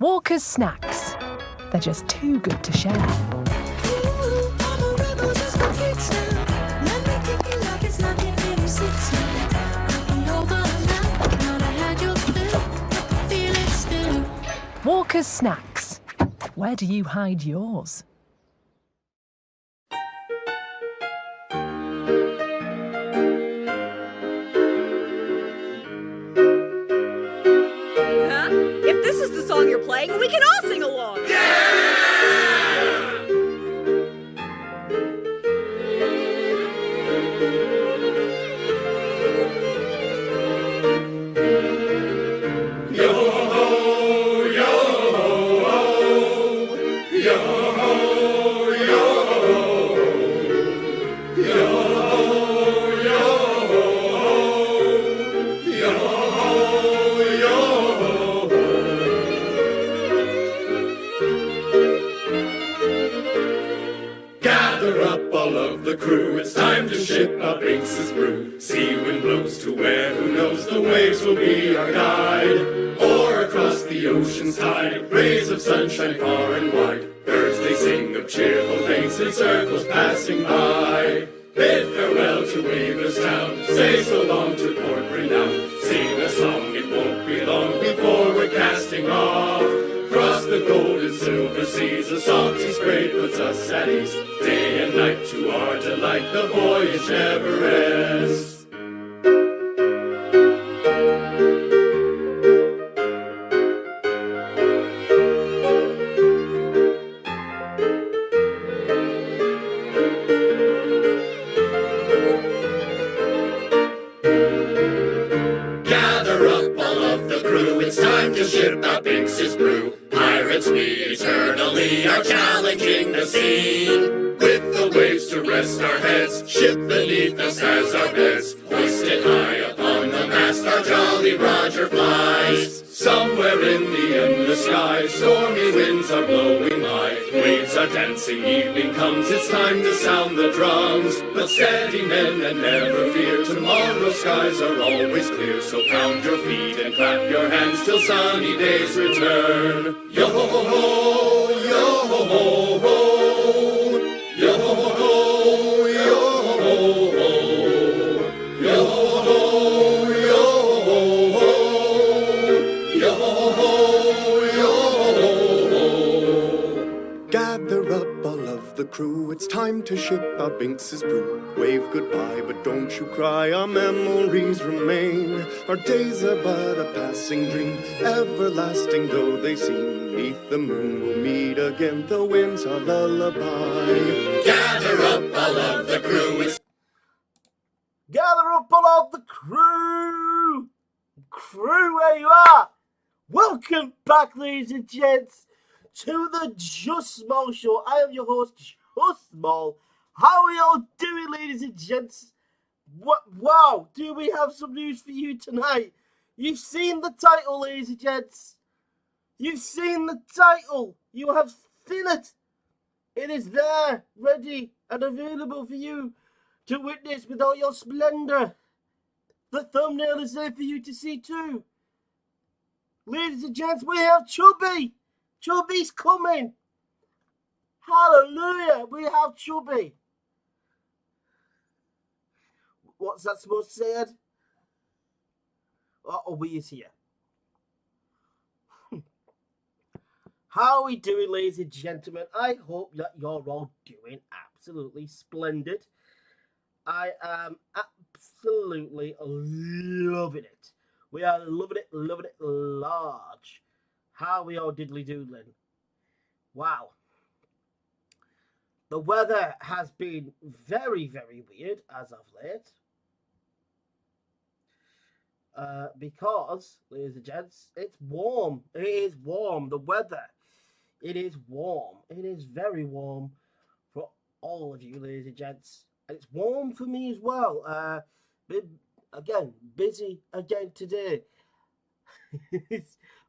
Walker's snacks. They're just too good to share. Walker's snacks. Where do you hide yours? If this is the song you're playing, we can all sing along! Crew, it's time to ship our Binks's brew. Sea wind blows to where, who knows, the waves will be our guide. Or across the ocean's tide, rays of sunshine far and wide. Birds they sing of cheerful things in circles passing by. Bid farewell to Weaver's town, say so long to Port Renown. Sing a song, it won't be long before we're casting off. Across the gold and silver seas, a salty spray puts us at ease. Day and night to our delight, the voyage never ends. Gather up all of the crew, it's time to ship our Binks's brew. Pirates we eternally are challenging the sea. With the waves to rest our heads, ship beneath us as our beds. Hoisted high upon the mast, our Jolly Roger flies. Somewhere in the endless sky, stormy winds are blowing high. Waves are dancing, evening comes, it's time to sound the drums. But steady men and never fear, tomorrow's skies are always clear. So pound your feet and clap your hands till sunny days return. Yo-ho-ho, yo-ho-ho-ho. Yo-ho-ho, yo-ho-ho, yo-ho-ho, yo-ho-ho, yo-ho-ho, yo-ho-ho. Gather up all of the crew, it's time to ship our Binks's brew. Wave goodbye, but don't you cry, our memories remain. Our days are but a passing dream, everlasting though they seem. Beneath the moon we'll meet again, the wind's our lullaby. Gather up all of the crew. Gather up all of the crew! Crew, where you are! Welcome back, ladies and gents, to the Just Small Show. I am your host, Just Small. How are y'all doing, ladies and gents? Wow, do we have some news for you tonight? You've seen the title, ladies and gents. You've seen the title. You have seen it. It is there, ready and available for you to witness with all your splendor. The thumbnail is there for you to see too. Ladies and gents, we have Chubby. Chubby's coming. Hallelujah, we have Chubby. What's that supposed to say, Ed? Oh, we is here. How are we doing, ladies and gentlemen? I hope that you're all doing absolutely splendid. I am absolutely loving it. We are loving it large. How are we all diddly doodling? Wow. The weather has been very, very weird as of late. Because, ladies and gents, it's warm. It is warm. The weather. It is warm. It is very warm for all of you, ladies and gents. And it's warm for me as well. Busy again today.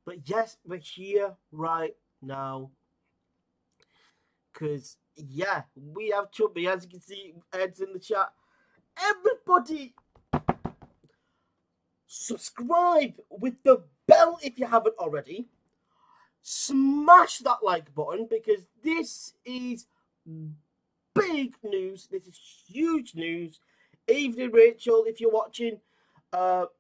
But yes, we're here right now. Because, yeah, we have Chubby. As you can see, Ed's in the chat. Everybody, subscribe with the bell if you haven't already. smash that like button because this is big news. This is huge news. Evening, Rachel, if you're watching, I'll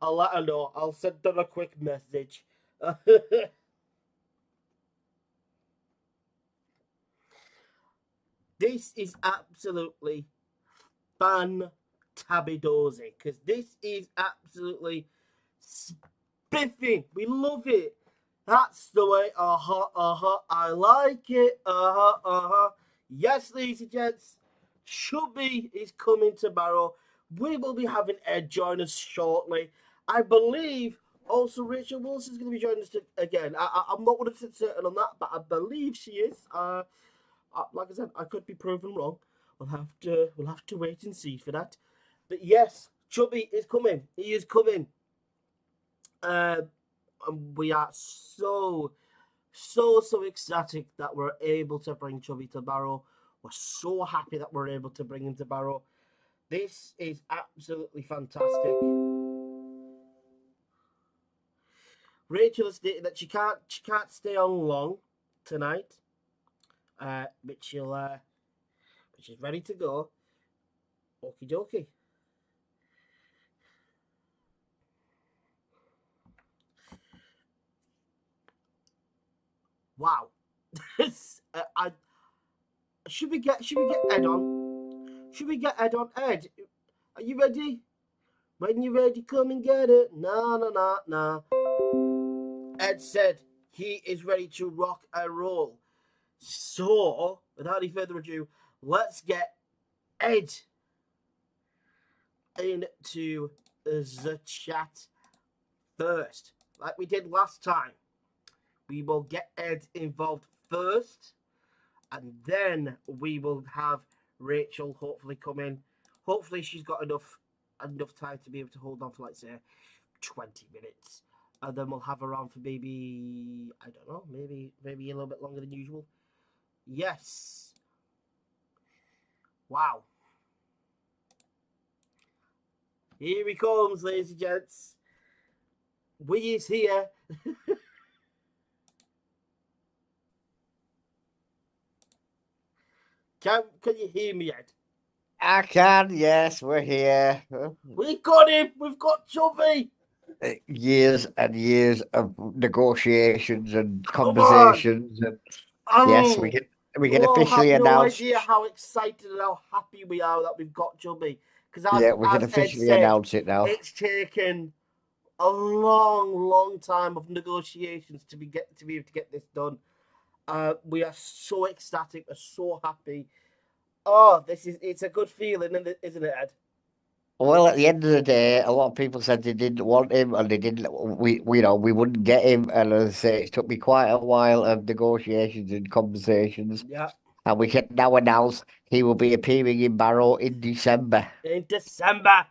let her know. I'll send her a quick message. This is absolutely fantabidozy because this is absolutely spiffing. We love it. That's the way. I like it. Yes, ladies and gents, Chubby is coming tomorrow. We will be having Ed join us shortly. I believe also Rachel Wilson's going to be joining us again. I'm not 100% certain on that, but I believe she is. Like I said, I could be proven wrong. We'll have to wait and see for that. But yes, Chubby is coming. He is coming. And we are so ecstatic that we're able to bring Chubby to Barrow. We're so happy that we're able to bring him to Barrow. This is absolutely fantastic. Rachel has stated that she can't stay on long tonight. But she's ready to go. Okie dokie. Wow. Should we get Ed on? Should we get Ed on? Ed, are you ready? When you're ready, come and get it. Nah. Ed said he is ready to rock and roll. So, without any further ado, let's get Ed into the chat first. Like we did last time. We will get Ed involved first. And then we will have Rachel hopefully come in. Hopefully she's got enough time to be able to hold on for, like, say, 20 minutes. And then we'll have her on for maybe, I don't know, maybe a little bit longer than usual. Yes. Wow. Here he comes, ladies and gents. We is here. Can you hear me, Ed? I can, yes, we're here. We got him. We've got Chubby. Years and years of negotiations and Come conversations, and yes, we can officially have no announce. idea how excited and how happy we are that we've got Chubby. Because Yeah, we can officially announce it now. It's taken a long time of negotiations to be able to get this done. We are so ecstatic. We're so happy. Oh, it's a good feeling, isn't it, Ed? Well, at the end of the day, a lot of people said they didn't want him, and they didn't. We wouldn't get him, and as I say, it took me quite a while of negotiations and conversations. Yeah. And we can now announce he will be appearing in Barrow in December. In December.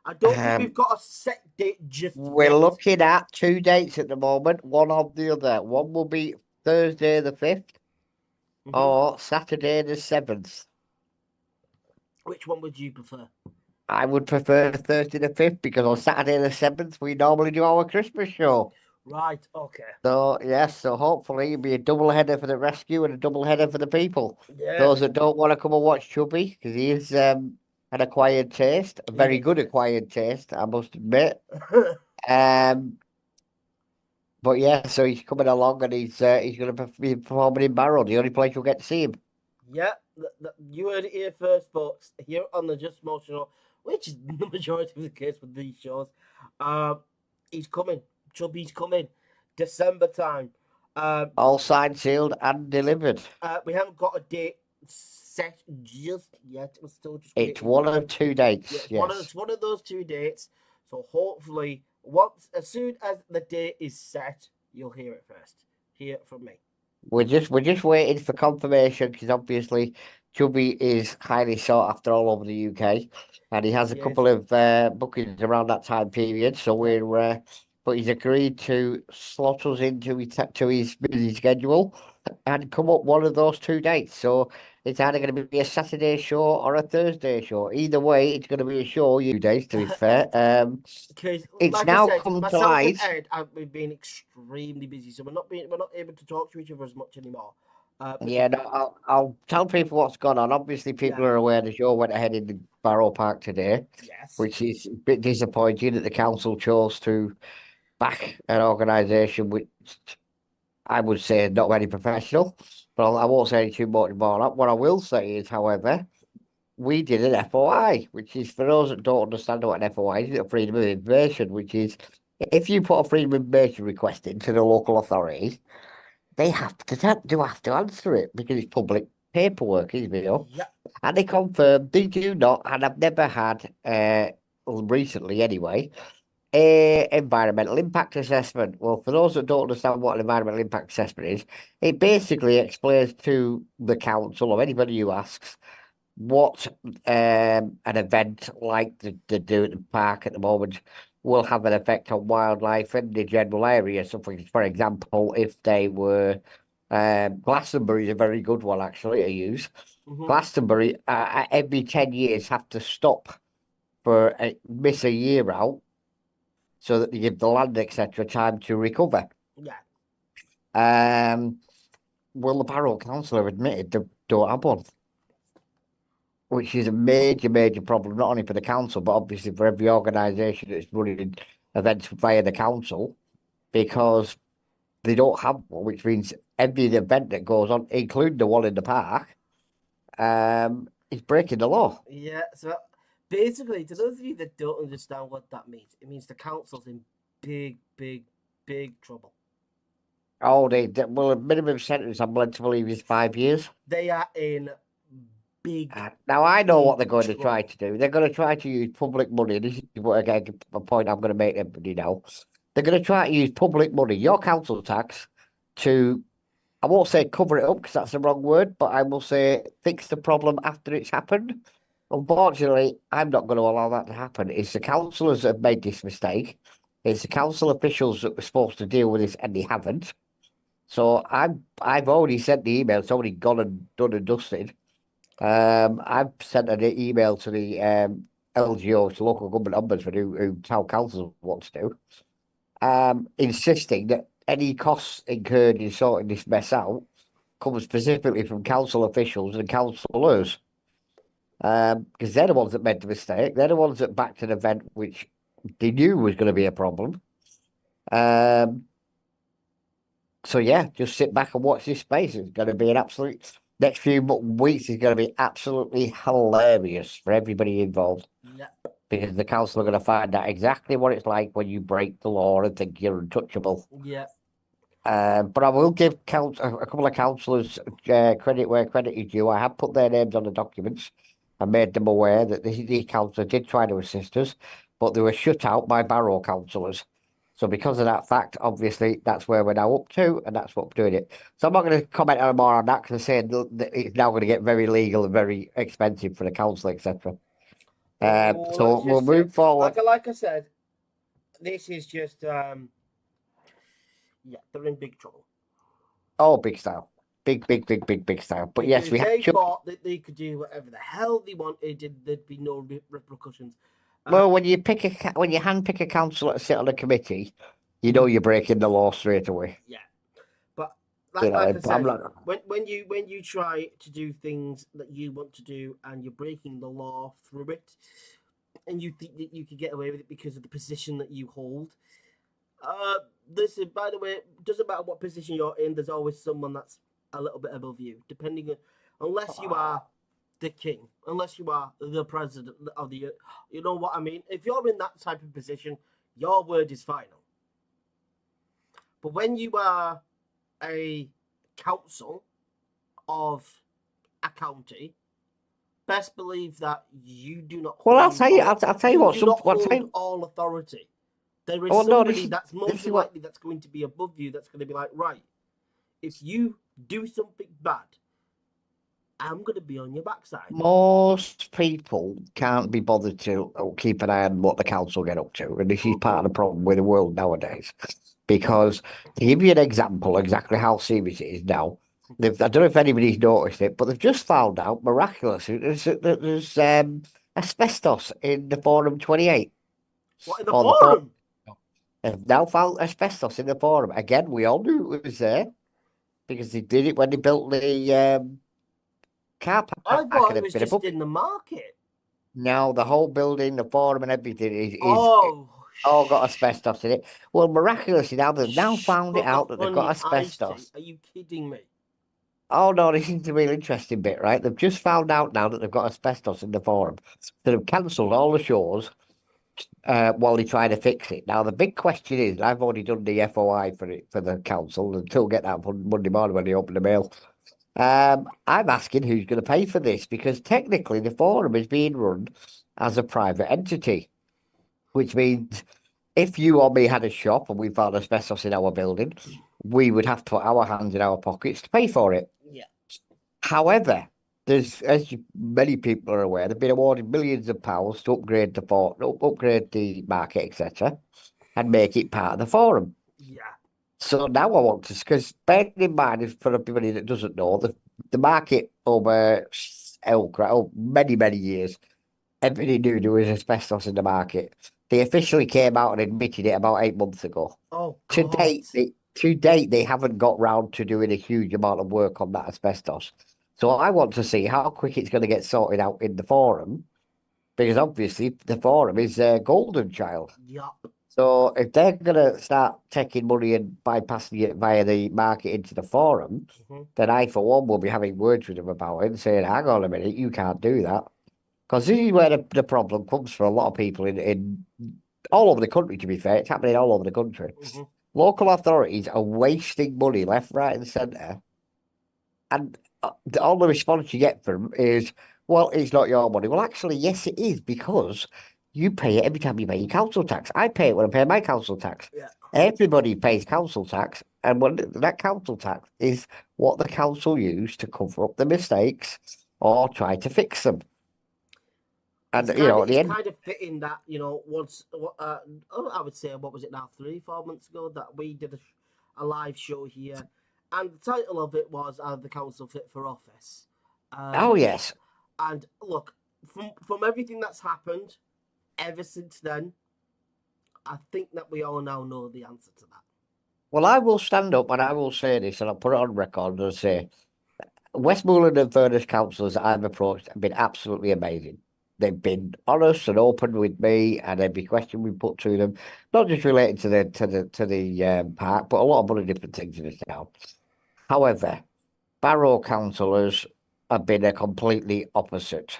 I don't think we've got a set date just We're yet. looking at 2 dates at the moment, one of the other. One will be Thursday the 5th or Saturday the 7th. Which one would you prefer? I would prefer Thursday the 5th because on Saturday the 7th we normally do our Christmas show. Right, okay. So, yes, so hopefully it'll be a double header for the rescue and a double header for the people. Yeah. Those that don't want to come and watch Chubby, because he is an acquired taste, a very good acquired taste, I must admit. But yeah, so he's coming along and he's going to be performing in Barrow, the only place you'll get to see him. Yeah, you heard it here first, folks. Here on the Just Small Show, which is the majority of the case with these shows. He's coming. Chubby's coming. December time. All signed, sealed, and delivered. We haven't got a date set just yet. We're still just. It's one of 2 dates. Yeah, yes. It's one of those 2 dates. So hopefully, as soon as the date is set, you'll hear it first. Hear it from me. We're just waiting for confirmation because obviously Chubby is highly sought after all over the UK, and he has a couple of bookings around that time period. So but he's agreed to slot us into his busy schedule and come up one of those 2 dates. So It's either going to be a Saturday show or a Thursday show. Either way, it's going to be a show you days, to be fair. Because, It's like now I said, come to myself and light. Ed have been extremely busy, so we're not able to talk to each other as much anymore. Yeah, no, I'll tell people what's gone on. Obviously, people Yeah. are aware the show went ahead in the Barrow Park today, Yes. which is a bit disappointing that the council chose to back an organisation which I would say is not very professional. But I won't say too much more on that. What I will say is, however, we did an FOI, which is for those that don't understand what an FOI is, it's a freedom of information, which is if you put a freedom of information request into the local authority, they have to answer it because it's public paperwork, isn't it? Yep. And they confirm they do not, and I've never had recently anyway, a environmental impact assessment. Well, for those that don't understand what an environmental impact assessment is, it basically explains to the council or anybody who asks what an event like the do at the park at the moment will have an effect on wildlife in the general area. So, for example, if they were Glastonbury is a very good one actually to use. Glastonbury every 10 years have to stop for miss a year out so that they give the land etc. time to recover. Yeah. Well, the Barrow Council have admitted they don't have one, which is a major problem, not only for the council, but obviously for every organisation that's running events via the council, because they don't have one, which means every event that goes on, including the one in the park, is breaking the law. Yeah. So basically, to those of you that don't understand what that means, it means the council's in big trouble. Oh, well, a minimum sentence I'm led to believe is 5 years. They are in big. Now I know what they're going trouble. to try to do. They're going to try to use public money. This is what again a point I'm going to make everybody know. They're going to try to use public money, your council tax, to, I won't say cover it up because that's the wrong word, but I will say fix the problem after it's happened. Unfortunately, I'm not going to allow that to happen. It's the councillors that have made this mistake. It's the council officials that were supposed to deal with this and they haven't. So I've already sent the email. It's already gone and done and dusted. I've sent an email to the LGO, to local government ombudsman, who town council wants to, insisting that any costs incurred in sorting this mess out come specifically from council officials and councillors. Because they're the ones that made the mistake. They're the ones that backed an event which they knew was going to be a problem. So yeah, just sit back and watch this space. It's going to be an absolute next few weeks is going to be absolutely hilarious for everybody involved. Yeah. Because the council are going to find out exactly what it's like when you break the law and think you're untouchable. Yeah. But I will give a couple of councillors credit where credit is due. I have put their names on the documents and made them aware that these councillors did try to assist us, but they were shut out by Barrow councillors. So because of that fact, obviously, that's where we're now up to, and that's what we're doing it. So I'm not going to comment on more on that because I'm saying that it's now going to get very legal and very expensive for the council, etc. So we'll move forward. Like I said, this is just yeah, they're in big trouble. Oh, big style. Big style. But yes, we they thought that they could do whatever the hell they wanted and there'd be no repercussions. Well, when you handpick a councillor to sit on a committee, you know you're breaking the law straight away. Yeah, but like I said, when you try to do things that you want to do and you're breaking the law through it, and you think that you can get away with it because of the position that you hold. Listen, by the way, it doesn't matter what position you're in. There's always someone that's a little bit above you, depending on, unless you are the king, unless you are the president of the, you know what I mean? If you're in that type of position, your word is final. But when you are a council of a county, best believe that you do not. Well, I'll tell you what. You do not hold all authority. There is somebody that's most likely that's going to be above you. That's going to be like, right, if you do something bad, I'm going to be on your backside. Most people can't be bothered to keep an eye on what the council get up to. And this is part of the problem with the world nowadays. Because to give you an example, exactly how serious it is now, I don't know if anybody's noticed it, but they've just found out miraculously there's asbestos in the Forum 28 What, in the or the forum. forum? They've now found asbestos in the Forum. Again, we all knew it was there because they did it when they built the car I park thought and it a was bit of just book. in the market. Now the whole building, the Forum, and everything is Oh, all got asbestos in it. Well, miraculously now they've now found it out that they've got honey, iced tea. asbestos. Are you kidding me? Oh no, this is the real interesting bit, right? They've just found out now that they've got asbestos in the Forum. So they've cancelled all the shows while they try to fix it. Now the big question is, I've already done the FOI for it for the council until get that on Monday morning when they open the mail. I'm asking who's going to pay for this because technically the Forum is being run as a private entity, which means if you or me had a shop and we found asbestos in our building, we would have to put our hands in our pockets to pay for it. Yeah. However, many people are aware, they've been awarded millions of pounds to upgrade upgrade the market, etc., and make it part of the Forum. Yeah. So now I want to, because bearing in mind, for everybody that doesn't know, the market over many years, everybody knew there was asbestos in the market. They officially came out and admitted it about 8 months ago. Oh, To God. date, they haven't got round to doing a huge amount of work on that asbestos. So I want to see how quick it's going to get sorted out in the Forum, because obviously the Forum is a golden child. Yup. So if they're going to start taking money and bypassing it via the market into the Forum, then I, for one, will be having words with them about it and saying, hang on a minute, you can't do that. Because this is where the problem comes for a lot of people in all over the country, to be fair. It's happening all over the country. Local authorities are wasting money left, right, and centre. And all the response you get from is, well, it's not your money. Well, actually, yes, it is, because you pay it every time you pay your council tax. I pay it when I pay my council tax. Yeah. Everybody pays council tax. And when that council tax is what the council use to cover up the mistakes or try to fix them. And, It's you know, at the it's end, kind of fitting that, once, I would say, what was it now, 3-4 months ago, that we did a live show here, and the title of it was the council fit for office. oh, yes. And look, from everything that's happened ever since then, I think that we all now know the answer to that. Well, I will stand up and I will say this, and I'll put it on record and say, Westmoreland and Furness councillors that I've approached have been absolutely amazing. They've been honest and open with me, and every question we put to them, not just related to the park, but a lot of other different things in the town. However, Barrow councillors have been a completely opposite.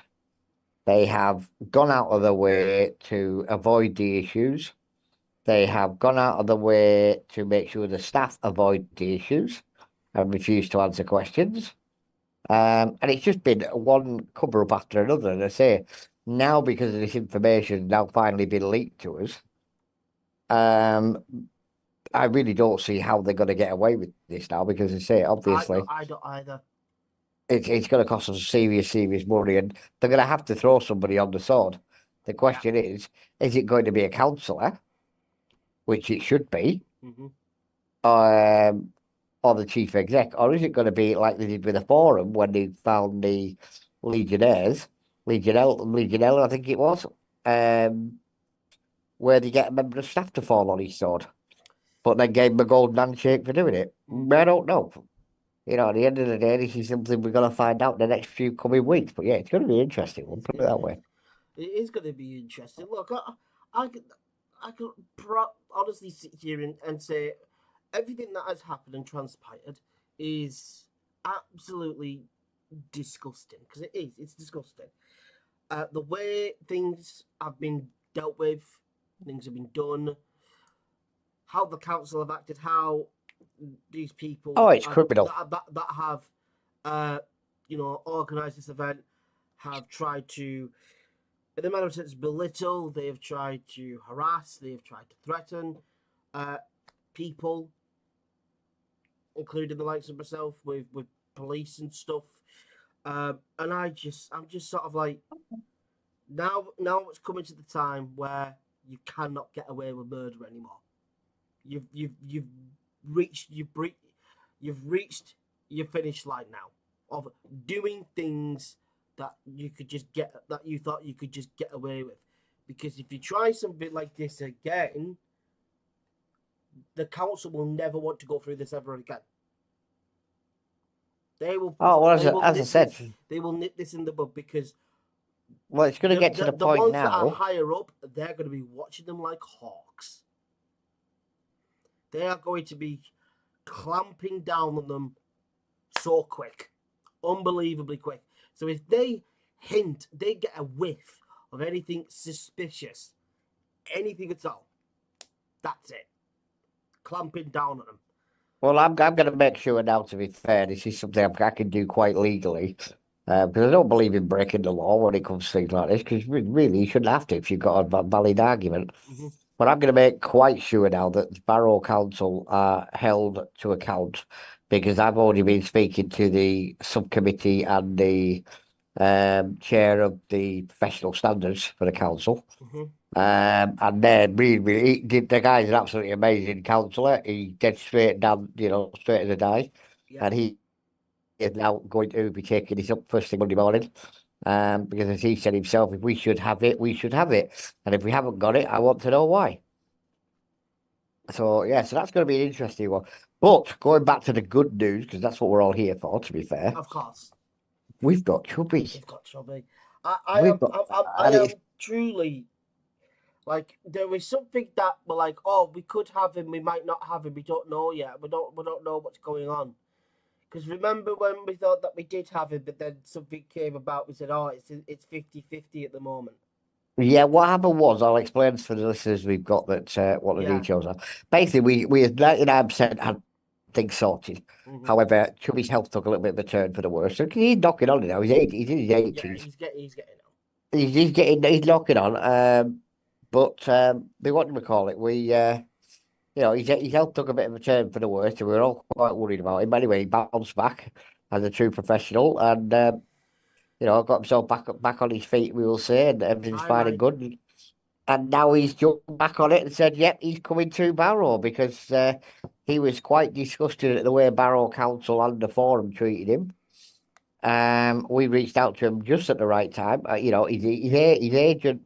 They have gone out of their way to avoid the issues. They have gone out of the way to make sure the staff avoid the issues and refuse to answer questions. And it's just been one cover up after another. And I say, now because of this information now finally been leaked to us, I really don't see how they're going to get away with this now, because I say, obviously, I don't either. it's going to cost us serious money, and they're going to have to throw somebody on the sword. The question is it going to be a councillor, which it should be, or the chief exec, or is it going to be like they did with the Forum when they found the Legionnaires, Legionella, I think it was, where they get a member of staff to fall on his sword, but then gave him a golden handshake for doing it. I don't know. At the end of the day, this is something we're going to find out in the next few coming weeks. But yeah, it's going to be interesting. We'll put it that way. It is going to be interesting. Look, I could honestly sit here and say everything that has happened and transpired is absolutely disgusting, because it is. It's disgusting. The way things have been dealt with, things have been done, how the council have acted, how these people it's criminal that have organised this event have tried to, in a manner of sense, belittle. They have tried to harass. They have tried to threaten people, including the likes of myself, with police and stuff. And I'm just sort of like, now it's coming to the time where you cannot get away with murder anymore. You've reached your finish line now of doing things that you thought you could just get away with. Because if you try something like this again, the council will never want to go through this ever again. They will. Oh, well, They will as I nip said, this, they will nip this in the bud because well, it's going to get to the point ones that are now. higher up, they're going to be watching them like hawks. They are going to be clamping down on them so quick, unbelievably quick. So if they get a whiff of anything suspicious, anything at all, that's it. Clamping down on them. Well, I'm going to make sure now, to be fair, this is something I can do quite legally. Because I don't believe in breaking the law when it comes to things like this, because really you shouldn't have to if you've got a valid argument. Mm-hmm. But I'm going to make quite sure now that the Barrow Council are held to account, because I've already been speaking to the subcommittee and the chair of the professional standards for the council. Mm-hmm. And then the guy's an absolutely amazing councillor. He dead straight down, straight as a die. Yeah. And he is now going to be taking this up first thing Monday morning. Because as he said himself, if we should have it, we should have it. And if we haven't got it, I want to know why. So, yeah, so that's going to be an interesting one. But going back to the good news, because that's what we're all here for, to be fair. Of course. We've got Chubby. We've got Chubby. I am truly, like, there is something that we're like, oh, we could have him, we might not have him, we don't know yet. We don't know what's going on. Because remember when we thought that we did have him, but then something came about, we said, oh, it's 50-50 at the moment. Yeah, what happened was, I'll explain for the listeners we've got that what the details are. Basically, we had 99% had things sorted. Mm-hmm. However, Chubby's health took a little bit of a turn for the worse. So he's knocking on now. He's in his 80s. Yeah, he's getting on. He's knocking on. But what do we call it? His health took a bit of a turn for the worse, so we were all quite worried about him. But anyway, he bounced back as a true professional, and got himself back on his feet, we will say, and everything's fine and good. And now he's jumped back on it and said, yep, he's coming to Barrow, because he was quite disgusted at the way Barrow Council and the Forum treated him. We reached out to him just at the right time. His agent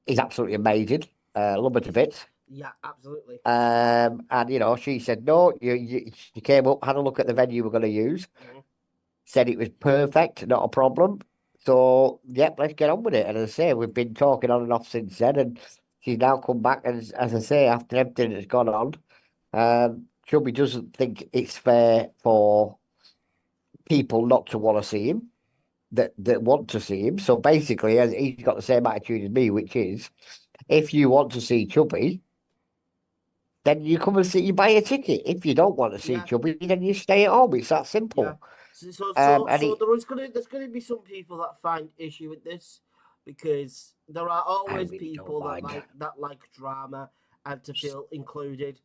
is absolutely amazing. Love it a bit. Yeah, absolutely. And she said, no, you came up, had a look at the venue we're going to use, said it was perfect, not a problem. So, yep, let's get on with it. And as I say, we've been talking on and off since then, and she's now come back, and as I say, after everything that's gone on, Chubby doesn't think it's fair for people not to want to see him, that want to see him. So basically, he's got the same attitude as me, which is, if you want to see Chubby, then you come and see, you buy a ticket. If you don't want to see Chubby, then you stay at home. It's that simple. Yeah. So there's going to be some people that find issue with this, because there are always people that like drama and to feel included.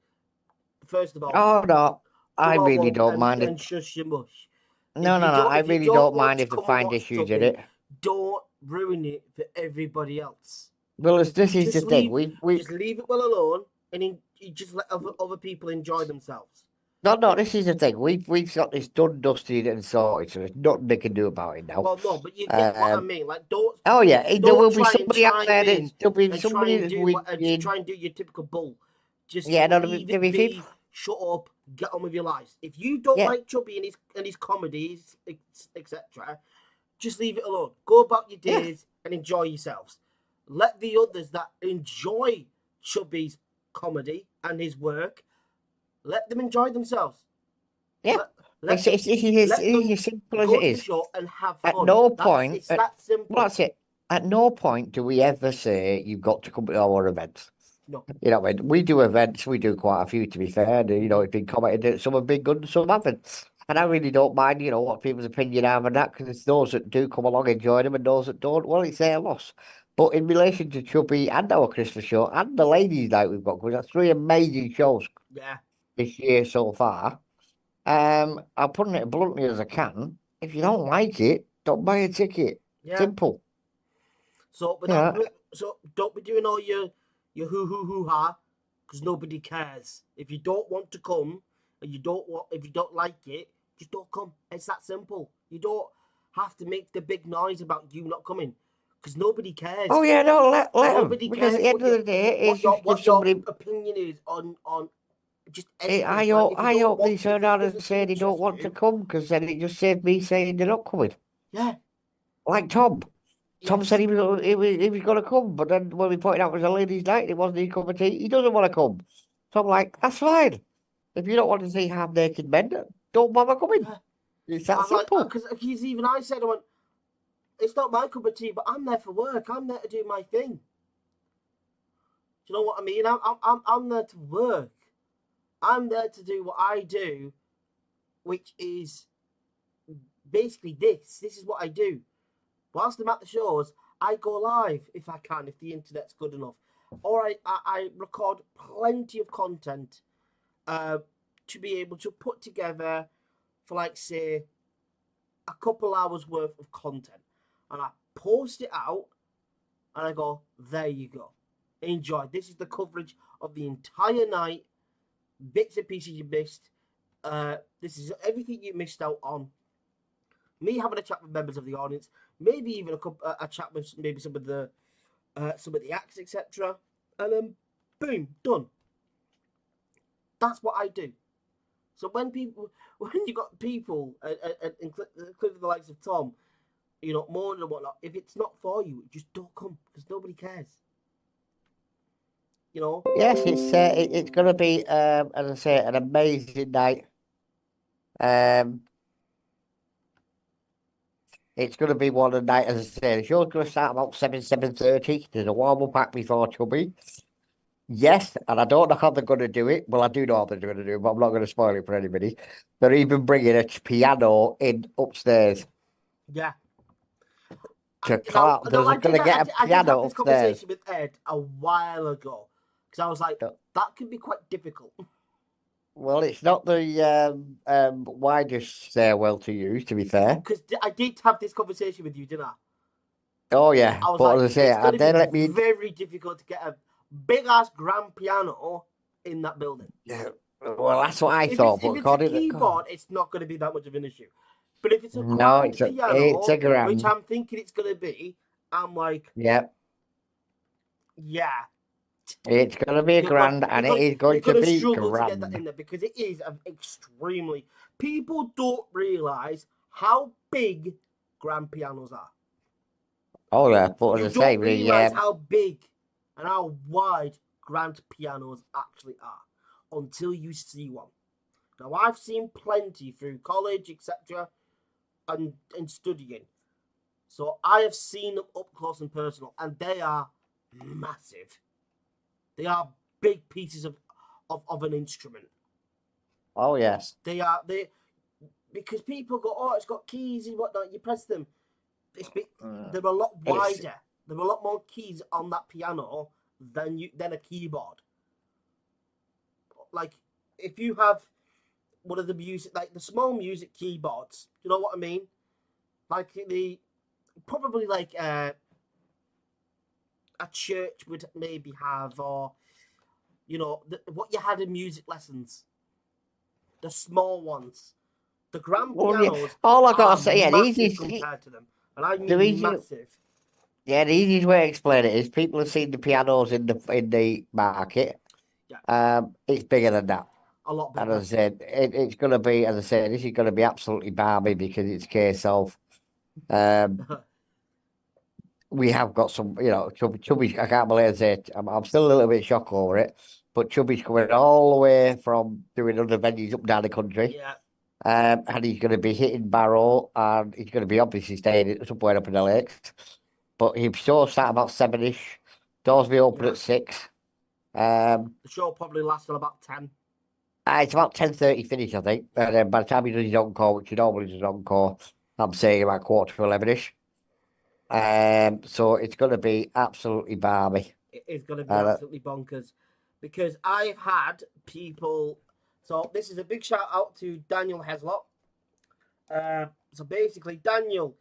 First of all, I really don't mind and shush your mush. No, I really don't mind if they find issues in it. Don't ruin it for everybody else. Well, this is the thing. We just leave it well alone, and you just let other people enjoy themselves. No, this is the thing. We've got this done, dusted, and sorted, so there's nothing they can do about it now. Well, no, but you get what I mean. Like, don't. Oh yeah, there will be somebody out there. There'll be somebody that's try and do your typical bull. Just leave it be. Shut up. Get on with your lives. If you don't like Chubby and his comedies, etc., just leave it alone. Go about your days and enjoy yourselves. Let the others that enjoy Chubby's comedy and his work, let them enjoy themselves. Yeah. It's as simple as it is. Show and have fun. At no point, it's that simple. Well, that's it. At no point do we ever say you've got to come to our events. No. We do events. We do quite a few, to be fair. And, it's been commented that some have been good and some haven't. And I really don't mind, what people's opinion are and that, because it's those that do come along, enjoy them, and those that don't, well, it's their loss. But in relation to Chubby and our Christmas show and the ladies' night we've got, because that's 3 amazing shows this year so far. I'll put it bluntly as I can. If you don't like it, don't buy a ticket. Yeah. Simple. So, so don't be doing all your hoo-ha, because nobody cares. If you don't want to come, and if you don't like it, Just don't come. It's that simple. You don't have to make the big noise about you not coming, because nobody cares. Oh yeah, no, let them. Nobody Because at cares the end of the day, it's just give what your somebody. opinion is on just I anything. Like, if you I don't hope they want, if turn it around and doesn't say they don't interest want to you, come, because then it just saved me saying they're not coming. yeah, Like Tom. Tom yes, said he was going to come, but then when we pointed out it was a ladies' night, it wasn't his cup of tea. He doesn't want to come. So I'm like, that's fine. If you don't want to see half naked men, don't bother coming. yeah. It's that I'm like, simple. because even I said, I went, it's not my cup of tea, but I'm there for work. I'm there to do my thing. Do you know what I mean? I'm there to work. I'm there to do what I do, which is basically this. This is what I do. Whilst I'm at the shows, I go live if I can, if the internet's good enough. Or I record plenty of content to be able to put together for, like, say, a couple hours worth of content. And I post it out and I go, there you go. Enjoy. This is the coverage of the entire night. Bits and pieces you missed. This is everything you missed out on. Me having a chat with members of the audience, maybe even a chat with maybe some of the acts, etc. And then, boom, done. That's what I do. So when you got people, including the likes of Tom, you know, mourning and whatnot, if it's not for you, just don't come, because nobody cares. You know. Yes, it's going to be, as I say, an amazing night. It's going to be one of the night, as I say. The show's going to start about 7:30. There's a warm-up act before Chubby. Yes, and I don't know how they're going to do it. Well, I do know how they're going to do it, but I'm not going to spoil it for anybody. They're even bringing a piano in upstairs Yeah. to Now, clap. There's going to get a I did have piano this upstairs. conversation with Ed a while ago, because I was like, that can be quite difficult. Well, it's not the widest stairwell to use, to be fair. Because I did have this conversation with you, didn't I? Oh yeah, I was but like, as I say, it's going they to let be me. very difficult to get a big ass grand piano in that building. Yeah, well, that's what I If thought. But it's a according to keyboard, it's not going to be that much of an issue. But if it's a no, grand it's piano, a grand. which I'm thinking it's going to be, I'm like, Yep. yeah. It's going to be a grand, and it is going you're to gonna be struggle to get that in grand. there, because it is extremely. People don't realise how big grand pianos are. Oh yeah, but You as I say, don't realise how big and how wide grand pianos actually are until you see one. Now, I've seen plenty through college, etc., and studying. So I have seen them up close and personal, and they are massive. They are big pieces of an instrument. oh yes, They because people go, oh, it's got keys and whatnot. You press them. They're a lot wider. There are a lot more keys on that piano than a keyboard. Like, if you have one of the music, like the small music keyboards, you know what I mean? Like probably like a church would maybe have, or you know, what you had in music lessons, the small ones. The grand pianos all I gotta are say, massive compared to them, and I mean massive. Yeah, the easiest way to explain it is people have seen the pianos in the market. Yeah. It's bigger than that. A lot And bigger. as I said, it's going to be, as I said, this is going to be absolutely balmy because it's a case of we have got some, you know, Chubby, I can't believe it. I'm still a little bit shocked over it, but Chubby's coming all the way from doing other venues up and down the country. Yeah. And he's going to be hitting Barrow, and he's going to be obviously staying somewhere up in the lakes. But he show start about 7ish. Doors be open at 6. The show probably lasts till about 10. It's about 10:30 finish, I think. And then by the time he does his encore, which he normally does his encore, I'm saying about 10:45ish. So it's going to be absolutely balmy. It is going to be absolutely bonkers, because I've had people. So this is a big shout out to Daniel Heslop. So basically, Daniel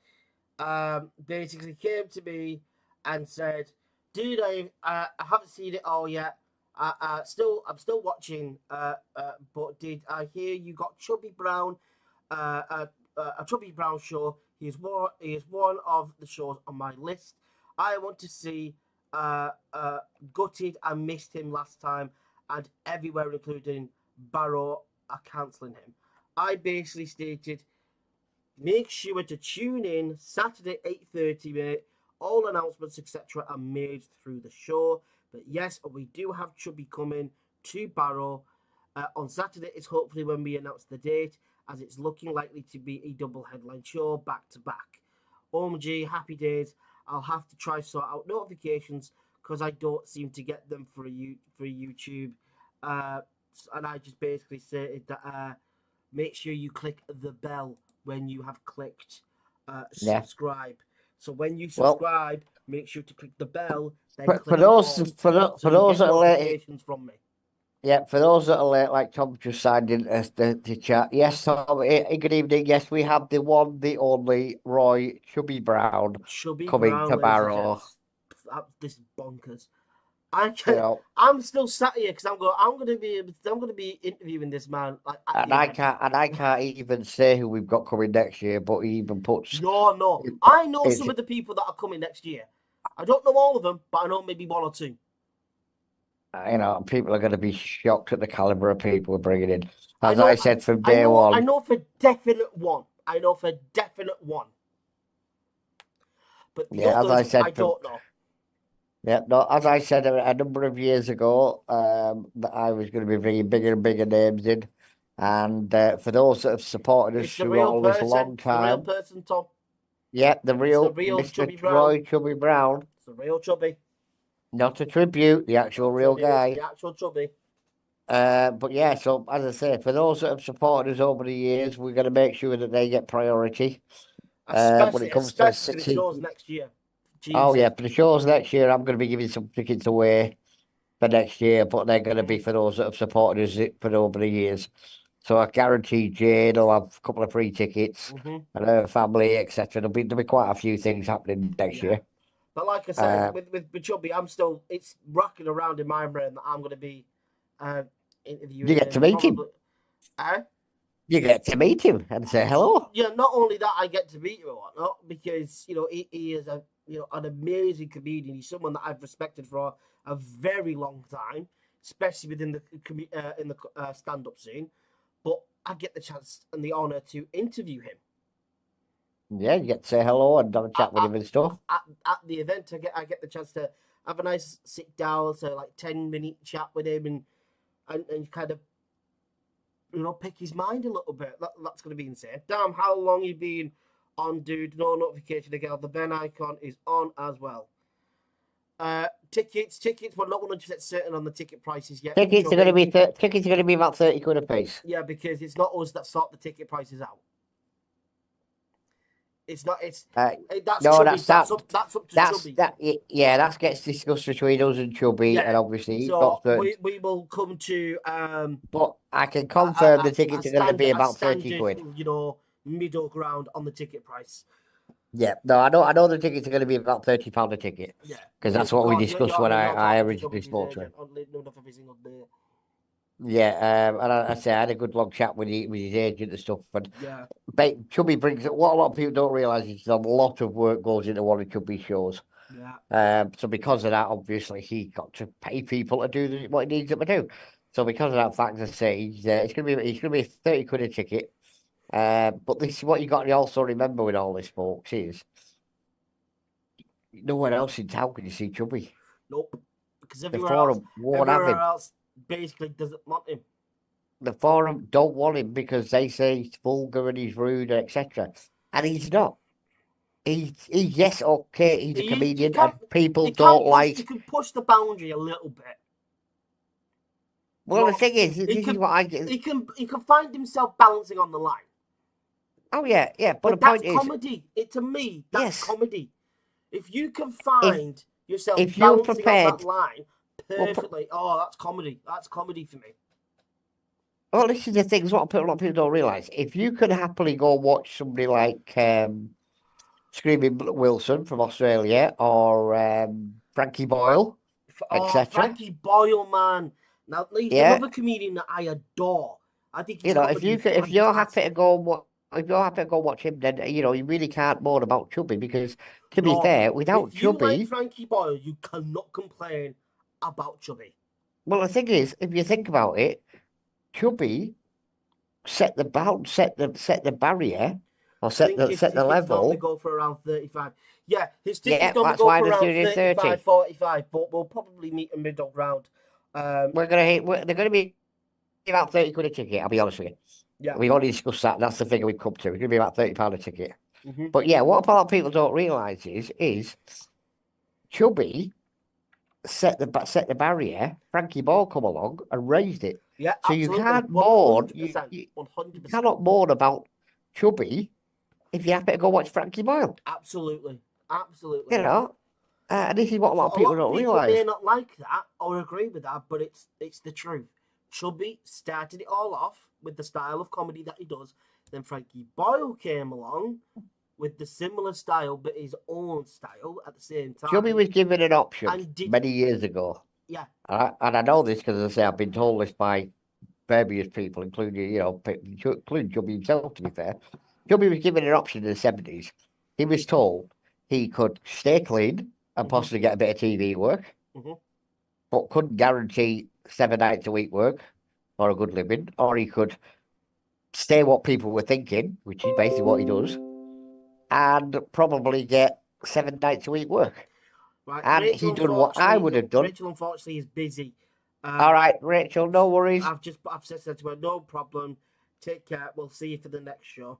basically came to me and said, "Dude, I haven't seen it all yet. I'm still watching. But did I hear you got Chubby Brown a Chubby Brown show. He is one of the shows on my list. I want to see Gutted. I missed him last time, and everywhere, including Barrow, are cancelling him. I basically stated, make sure to tune in Saturday 8:30, mate. All announcements, etc., are made through the show. But yes, we do have Chubby coming to Barrow on Saturday. Is hopefully when we announce the date, as it's looking likely to be a double headline show back to back. OMG, happy days. I'll have to try sort out notifications because I don't seem to get them for YouTube. And I just basically stated that make sure you click the bell when you have clicked subscribe. So when you subscribe, make sure to click the bell. Then click for those that are late, notifications from me. Yeah, for those that are late, like Tom just signed in the chat. Yes, Tom, good evening. Yes, we have the one, the only Roy Chubby Brown coming to Barrow. This is bonkers. I'm still sat here because I'm going to be interviewing this man. I can't even say who we've got coming next year. But he even puts no. I know some of the people that are coming next year. I don't know all of them, but I know maybe one or two. People are going to be shocked at the caliber of people we're bringing in. As I said from day one. I know for definite one. But the others, as I said, I don't know. Yeah, no, as I said a number of years ago, that I was going to be bringing bigger and bigger names in. And for those that have supported us through all this long time. The real person, Tom. Yeah, the real Mr. Chubby Roy Chubby Brown. It's the real Chubby. Not a tribute, the actual real guy. The actual Chubby. But yeah, so as I say, for those that have supported us over the years, we're going to make sure that they get priority. When it comes to the shows next year. Jesus. Oh yeah, for the shows next year, I'm going to be giving some tickets away for next year, but they're going to be for those that have supported us for over the years. So I guarantee Jane will have a couple of free tickets and her family, etc. There'll be quite a few things happening next year. But like I said, with Chubby, it's rocking around in my brain that I'm going to be interviewing. You get to meet him. You get to meet him and say hello. Yeah, not only that, I get to meet him or whatnot, because he is an amazing comedian. He's someone that I've respected for a very long time, especially within the stand-up scene. But I get the chance and the honour to interview him. Yeah, you get to say hello and have a chat with him and stuff. At the event, I get the chance to have a nice sit down, so 10-minute chat with him and kind of pick his mind a little bit. That's going to be insane. Damn, how long you been on, dude? No notification again. The Ben icon is on as well. Tickets. We're not 100% certain on the ticket prices yet. Tickets are going to be about 30 quid a piece. Yeah, because it's not us that sort the ticket prices out. It's not. That's up to Chubby. That gets discussed between us and Chubby, and obviously we will come to. But I can confirm the tickets are going to be about 30 quid. Middle ground on the ticket price. Yeah, no, I know the tickets are going to be about £30 a ticket. Yeah, because that's what we discussed when I originally spoke to him. Yeah, and I had a good long chat with his agent and stuff. But Chubby brings what a lot of people don't realise is a lot of work goes into one of Chubby's shows. Yeah. So because of that, obviously he got to pay people to do what he needs them to do. So because of that fact, I say it's gonna be 30 quid a ticket. But this is what you got to also remember with all this, folks, is nowhere else in town can you see Chubby. Nope, because everywhere else basically doesn't want him. The forum don't want him because they say he's vulgar and he's rude, etc. And he's not. He's okay. He's a comedian, and people don't like. You can push the boundary a little bit. Well, the thing is, this is what I do. He can find himself balancing on the line. Oh yeah. But the that's point is, comedy. To me, that's comedy. If you can find yourself balancing on that line perfectly, that's comedy. That's comedy for me. Well, this is the thing. What a lot of people don't realise. If you could happily go watch somebody like Screaming Wilson from Australia or Frankie Boyle, etc. Frankie Boyle, man. Now, he's another comedian that I adore. I think if you're happy to go and watch if you're happy to go watch him, then you really can't moan about Chubby because, to be No, fair, without if you like Chubby, Frankie Boyle, you cannot complain about Chubby. well, the thing is, if you think about it, Chubby set the bound, set the barrier, or I think his set the tickets normally level. go for around 35. Yeah, his tickets Yeah, normally that's go why for they're around doing it 35, 30. 45, but we'll probably meet a middle ground. We're gonna hit. They're gonna be about 30 quid a ticket. I'll be honest with you. Yeah. We've already discussed that. That's the figure we've come to. It's gonna be about £30 a ticket. Mm-hmm. But yeah, what a lot of people don't realise is Chubby set the barrier. Frankie Ball come along and raised it. Yeah, So absolutely. you can't mourn. 100%. You 100%. cannot mourn about Chubby if you're happy to go watch Frankie Boyle. Absolutely. Absolutely. And this is what a lot So of people a lot of don't people may realise. not like that or agree with that, but it's the truth. Chubby started it all off with the style of comedy that he does. Then Frankie Boyle came along with the similar style, but his own style at the same time. Chubby was given an option And did- many years ago. Yeah. And I know this because, as I say, I've been told this by various people, including, including Chubby himself, to be fair. Chubby was given an option in the 70s. He was told he could stay clean and possibly get a bit of TV work, but couldn't guarantee 7 nights a week work or a good living, or he could stay what people were thinking, which is basically what he does, and probably get 7 nights a week work. Right. And Rachel, he done what I would have done. Rachel, unfortunately, is busy. All right, Rachel, no worries. I've said to her, no problem. Take care. We'll see you for the next show.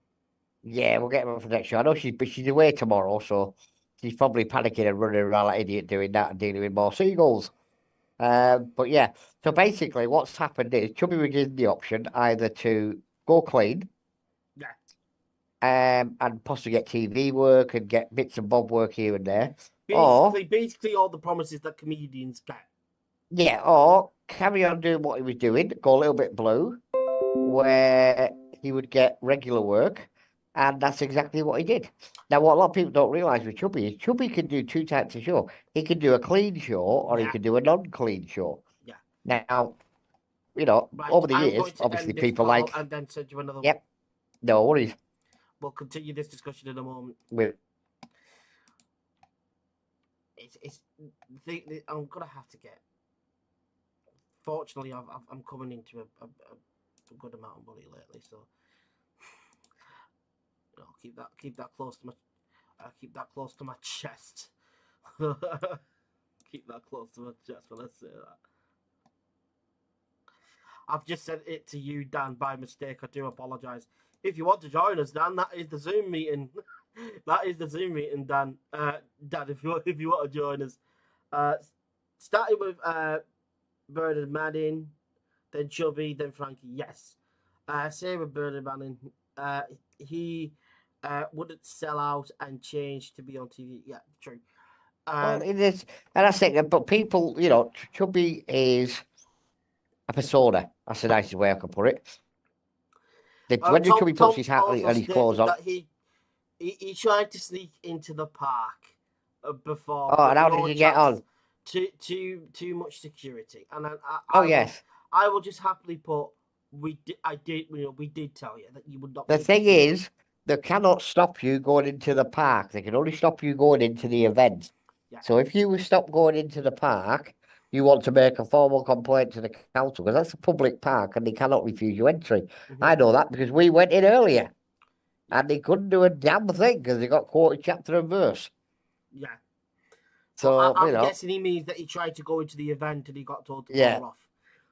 Yeah, we'll get her for next show. I know she's away tomorrow, so she's probably panicking and running around like an idiot doing that and dealing with more seagulls. But yeah, so basically what's happened is Chubby was given the option either to go clean, and possibly get TV work and get bits and bob work here and there. Basically all the promises that comedians get. Yeah, or carry on doing what he was doing, go a little bit blue, where he would get regular work, and that's exactly what he did. Now, what a lot of people don't realise with Chubby is Chubby can do 2 types of show. He can do a clean show, or he can do a non-clean show. Yeah. Now, Right, over the I'm years, going to obviously end this people call like. and then send you another. Yep. No worries. We'll continue this discussion in a moment. I'm gonna have to get. Fortunately, I'm coming into a good amount of money lately, so keep that close to my chest. Keep that close to my chest when I say that. I've just sent it to you, Dan, by mistake. I do apologise. If you want to join us, Dan, that is the Zoom meeting. That is the Zoom meeting, Dan. Dan, if you want to join us, starting with Bernard Manning, then Chubby, then Frankie. Yes, same with Bernard Manning. He wouldn't sell out and change to be on TV. Yeah, true. Well, it is, and I think, but people, Chubby is a persona. That's the nicest way I can put it. When Chubby puts his hat and his clothes on, he tried to sneak into the park before. Oh, and how did you get on? Too much security, and yes. I will just happily put we did tell you that you would not. The thing is, they cannot stop you going into the park. They can only stop you going into the event. Yeah. So if you stop going into the park, you want to make a formal complaint to the council because that's a public park and they cannot refuse you entry. I know that because we went in earlier and they couldn't do a damn thing because they got quoted chapter and verse. Yeah. So I'm guessing he means that he tried to go into the event and he got told to bugger off.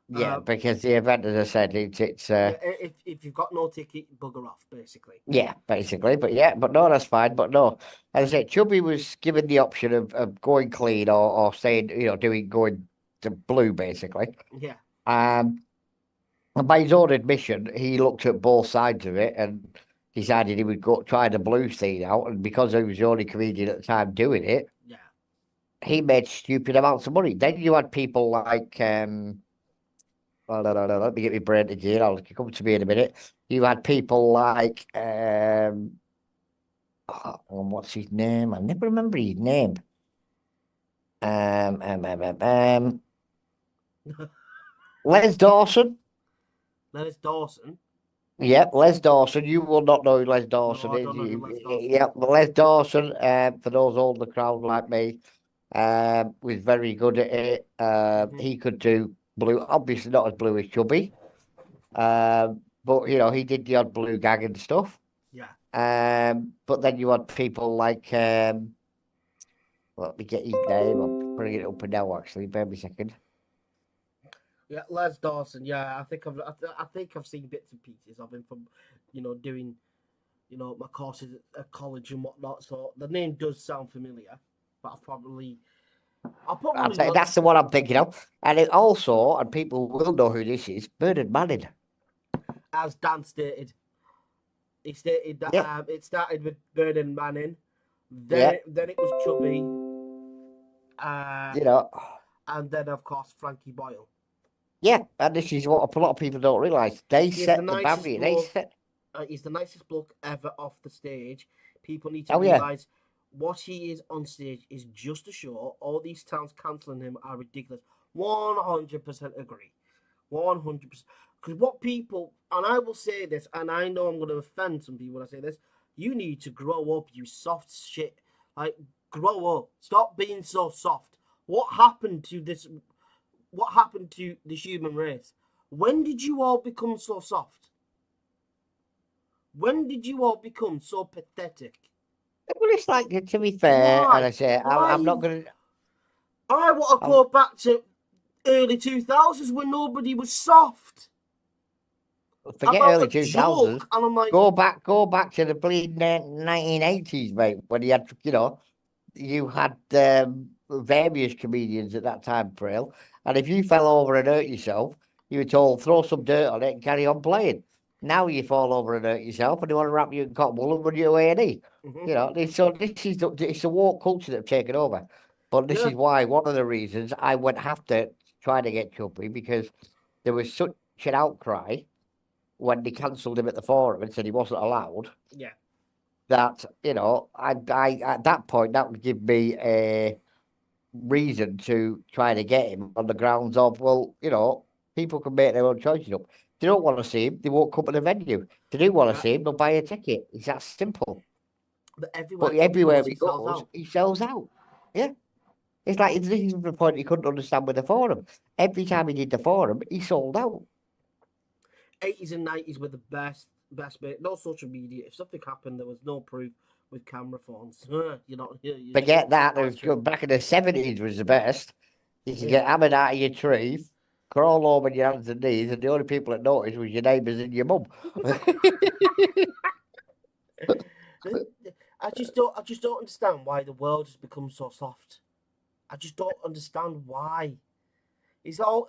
Yeah, because the event, as I said, it's if you've got no ticket, bugger off, basically. Yeah, basically, but no, that's fine. But no, as I said, Chubby was given the option of going clean or saying, going to blue, basically. Yeah. And by his own admission, he looked at both sides of it and decided he would go try the blue scene out. And because he was the only comedian at the time doing it, he made stupid amounts of money. Then you had people like oh, no, let me get my brain to gear. I'll come to me in a minute. You had people like what's his name? I never remember his name. Les Dawson. Les Dawson. Yeah, Les Dawson. You will not know who Les No, Dawson I is. don't know who Les Dawson is. Yeah, Les Dawson. For those older crowd like me, was very good at it. He could do blue. Obviously, not as blue as Chubby. But he did the odd blue gag and stuff. Yeah. But then you had people like let me get his name. I'm bringing it up now. Actually, bear me a second. Yeah, Les Dawson. Yeah, I think I've seen bits and pieces of him from, doing, my courses at college and whatnot. So the name does sound familiar, but I'll probably Say that's the one I'm thinking of. And it also, and people will know who this is, Bernard Manning. as Dan stated. He stated that Yeah. it started with Bernard Manning, then it was Chubby, and then of course Frankie Boyle. Yeah, and this is what a lot of people don't realise. They set the boundary. He's the nicest bloke ever off the stage. People need to Oh, yeah. realise what he is on stage is just a show. All these towns cancelling him are ridiculous. 100% agree. 100%. Because what people, and I will say this, and I know I'm going to offend some people when I say this, you need to grow up, you soft shit. Like, grow up. Stop being so soft. What happened to this? What happened to the human race? When did you all become so soft? When did you all become so pathetic? Well, it's like, to be fair, Why? and I say, Why I'm not going to. I want to go back to early 2000s when nobody was soft. Forget About early a 2000s. joke, and I'm like, Go back to the bleeding 1980s, mate, when you had various comedians at that time, Frail. And if you fell over and hurt yourself, you were told throw some dirt on it and carry on playing. Now you fall over and hurt yourself, and they want to wrap you in cotton wool and run you away A&E. So it's a woke culture that have taken over. But this is why one of the reasons I went after trying to get Chubby, because there was such an outcry when they cancelled him at the forum and said he wasn't allowed. Yeah. That I at that point that would give me a reason to try to get him on the grounds of, well, people can make their own choices up. If they don't want to see him, they won't come to the venue. If they do want to see him, they'll buy a ticket. It's that simple. But everywhere he goes, he sells out. Yeah. It's like, this is the point he couldn't understand with the forum. Every time he did the forum, he sold out. 80s and 90s were the best bit. No social media. If something happened, there was no proof with camera phones. Forget that. Back in the 70s was the best. You could get hammered out of your tree, crawl over on your hands and knees, and the only people that noticed was your neighbours and your mum. I just don't understand why the world has become so soft. I just don't understand why. It's all.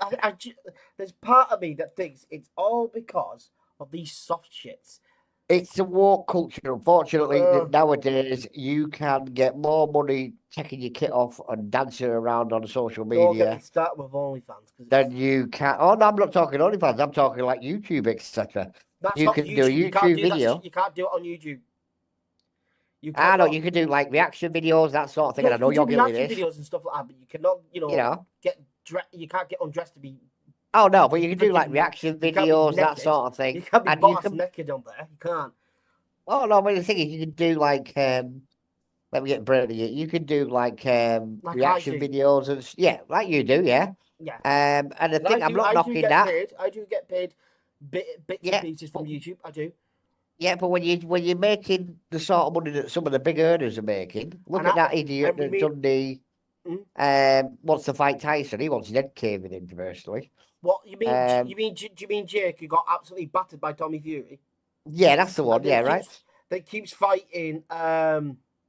There's part of me that thinks it's all because of these soft shits. It's a woke culture. Unfortunately, nowadays you can get more money taking your kit off and dancing around on social media. Don't get me started with OnlyFans. Then you can. Oh no, I'm not talking OnlyFans. I'm talking like YouTube, etc. You can do a YouTube video. You can't do it on YouTube. I know you can do like reaction videos, that sort of thing. And I know you're guilty of this. Videos and stuff like that, but you cannot, you can't get undressed to be. Oh no, but you can do like reaction videos, that sort of thing. You can't be boss naked on there. You can't. Oh no, but the thing is, you can do like let me get Brady. You can do like reaction videos and like you do, yeah. Yeah. And the thing, I'm not knocking that. I do get paid bits and pieces from YouTube. I do. Yeah, but when you're making the sort of money that some of the big earners are making, look at that idiot that done the wants to fight Tyson. He wants his head caving in personally. What you mean? Do you mean Jake, who got absolutely battered by Tommy Fury? Yeah, that's the one. Yeah, right. That keeps fighting.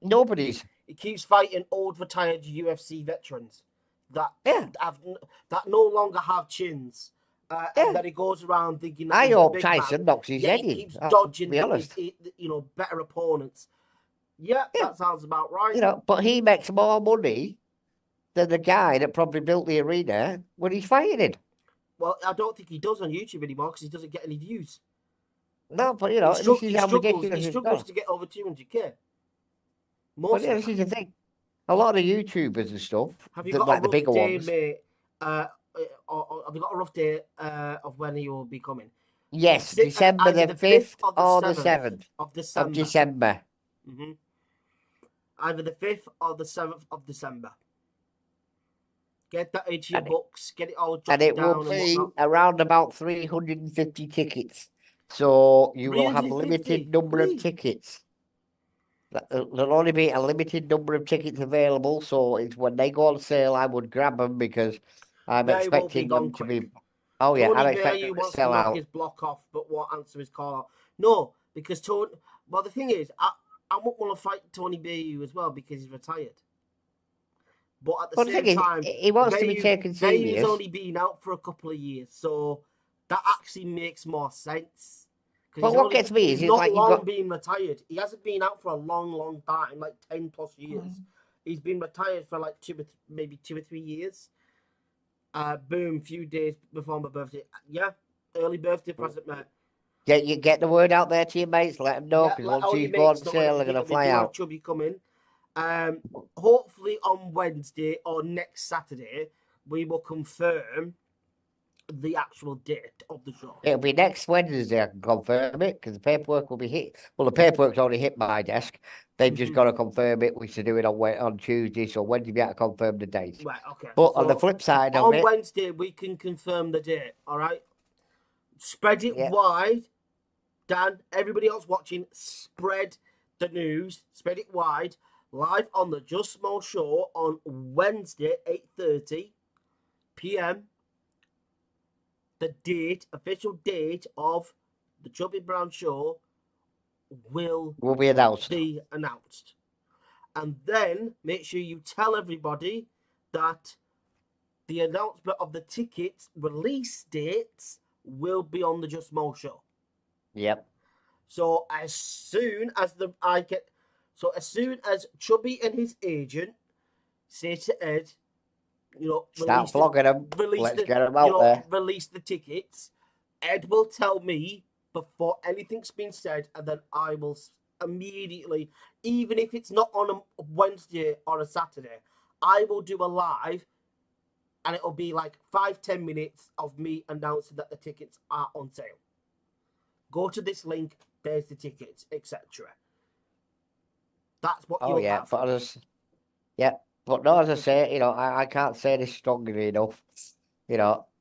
Nobody's. He keeps fighting old retired UFC veterans that no longer have chins. And then he goes around thinking. I hope Tyson knocks his head in. He keeps dodging, better opponents. Yeah, that sounds about right. But he makes more money than the guy that probably built the arena when he's fighting it. Well, I don't think he does on YouTube anymore because he doesn't get any views. No, but he struggles to get over 200k. This is the thing. A lot of YouTubers and stuff, have you got like a the bigger day, ones, mate? Or have you got a rough day of when he will be coming? Yes, December Either the the 5th 5th or the or the 7th 7th of of December. December. Either the 5th or the 7th of December. Get that into your And, books, get it all and jotted it will down and be whatnot. around about 350 tickets. So you will have 350? limited number of Really? tickets. There'll only be a limited number of tickets available. So it's when they go on sale, I would grab them because I'm They won't be expecting gone them to be. quick. Oh yeah, I'm Tony expecting Bayu them to wants to sell knock out. his block off, but won't answer his call out. No, because Tony. Well, the thing is, I won't want to fight Tony Bayu as well because he's retired. But at the But the same thing is, time, he wants to be taken Bayu's serious. only been out for a couple of years, so that actually makes more sense. But what gets me He's is it's not like you've long got. been retired. He hasn't been out for a long time, like 10+ years. He's been retired for like maybe 2 or 3 years. Boom, few days before my birthday. Yeah, early birthday present, mate. Get the word out there to your mates. Let them know Yeah, because let once all these your go on mates know and sale, they're everything. gonna We fly do have out. Chubby coming. Hopefully on Wednesday or next Saturday, we will confirm the actual date of the show. It'll be next Wednesday. I can confirm it because the paperwork will be hit. Well, the paperwork's already hit my desk. They've just got to confirm it, which they're doing on Tuesday. So Wednesday, we have to confirm the date. Right, okay. But So on the flip side of on it, Wednesday, we can confirm the date, all right? Spread it yeah, wide. Dan, everybody else watching, spread the news. Spread it wide. Live on the Just Small Show on Wednesday, 8:30 p.m. The official date of the Chubby Brown Show will will be announced. be announced. And then make sure you tell everybody that the announcement of the tickets release dates will be on the Just Small Show. Yep. So as soon as Chubby and his agent say to Ed, Start flogging them. Let's get them out there. release the tickets, Ed will tell me before anything's been said, and then I will immediately, even if it's not on a Wednesday or a Saturday, I will do a live, and it'll be like 5-10 minutes of me announcing that the tickets are on sale. Go to this link, there's the tickets, etc. That's what you'll have. But no, as I say, I can't say this strongly enough.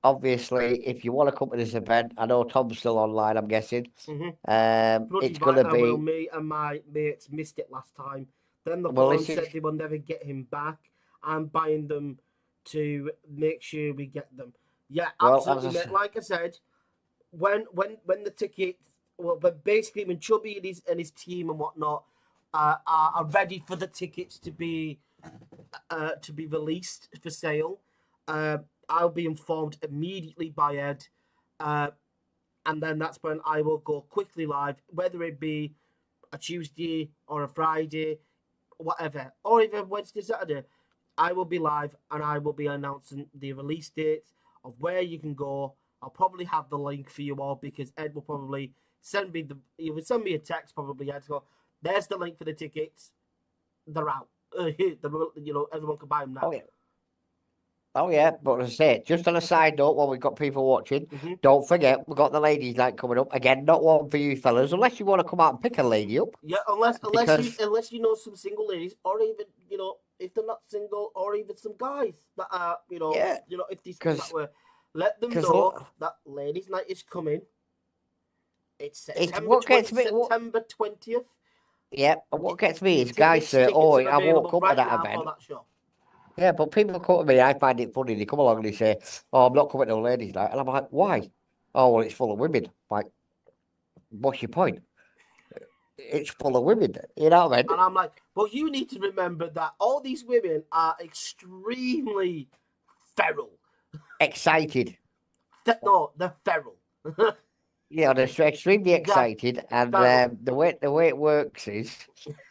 Obviously, if you want to come to this event, I know Tom's still online, I'm guessing. Bloody It's going to right, be. me and my mates missed it last time. Then the Well, phone said they will never get him back. I'm buying them to make sure we get them. Yeah, absolutely, mate. Like I said, when the tickets, but basically when Chubby and his team and whatnot are ready for the tickets to be released for sale, I'll be informed immediately by Ed, and then that's when I will go quickly live, whether it be a Tuesday or a Friday, whatever, or even Wednesday, Saturday. I will be live and I will be announcing the release dates of where you can go. I'll probably have the link for you all because Ed will probably send me a text, probably Ed, go, there's the link for the tickets. They're out. Everyone can buy them now. Oh yeah, but as I say, just on a side note, while we've got people watching, don't forget we've got the ladies' night coming up again. Not one for you fellas, unless you want to come out and pick a lady up. Yeah, unless you know some single ladies, or even if they're not single, or even some guys that are if these that were, let them know that ladies' night is coming. It's September 20th. Yeah, and what gets me is guys say, "Oh, I won't come to that event." Yeah, but people come to me, I find it funny. They come along and they say, "Oh, I'm not coming to a ladies' night," and I'm like, "Why?" "Oh, well, it's full of women." Like, what's your point? It's full of women, you know what I mean? And I'm like, well, you need to remember that all these women are extremely feral. Excited. No, they're feral. Yeah, they're extremely excited, and the way it works is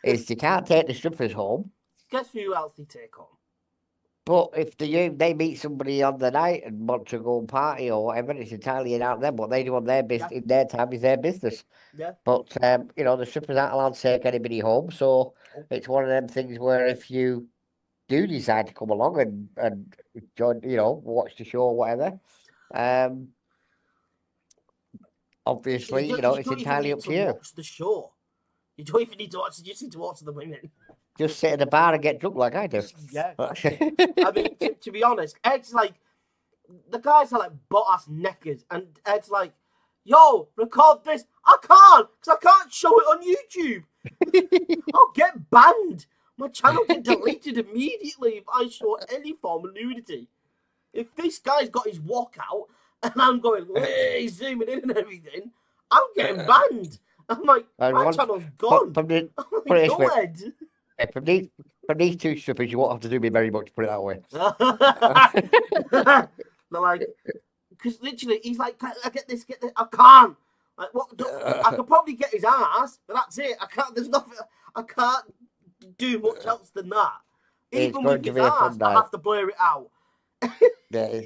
they can't take the strippers home. Guess who else they take home? But if they meet somebody on the night and want to go and party or whatever, it's entirely out them. What they do on their business in their time is their business. Yeah. But the strippers aren't allowed to take anybody home, so it's one of them things where if you do decide to come along and join, watch the show or whatever, obviously, you it's don't even entirely need up to to you. watch the show. You don't even need to watch. You just need to watch the women. Just sit in a bar and get drunk like I do. Yeah. I mean, to be honest, Ed's like, the guys are like butt ass naked, and Ed's like, "Yo, record this." I can't, because I can't show it on YouTube. I'll get banned. My channel get deleted immediately if I show any form of nudity. If this guy's got his walkout and I'm going, hey, zooming in and everything, I'm getting banned. I'm like, my channel's gone. Put it I'm this like, way. go Ed. From these two strippers, you won't have to do me very much, put it that way. They're like, because literally, he's like, I get this. I can't. Like, what? I could probably get his ass, but that's it. I can't. There's nothing. I can't do much else than that. Even with his ass, I have to blur it out. Yeah,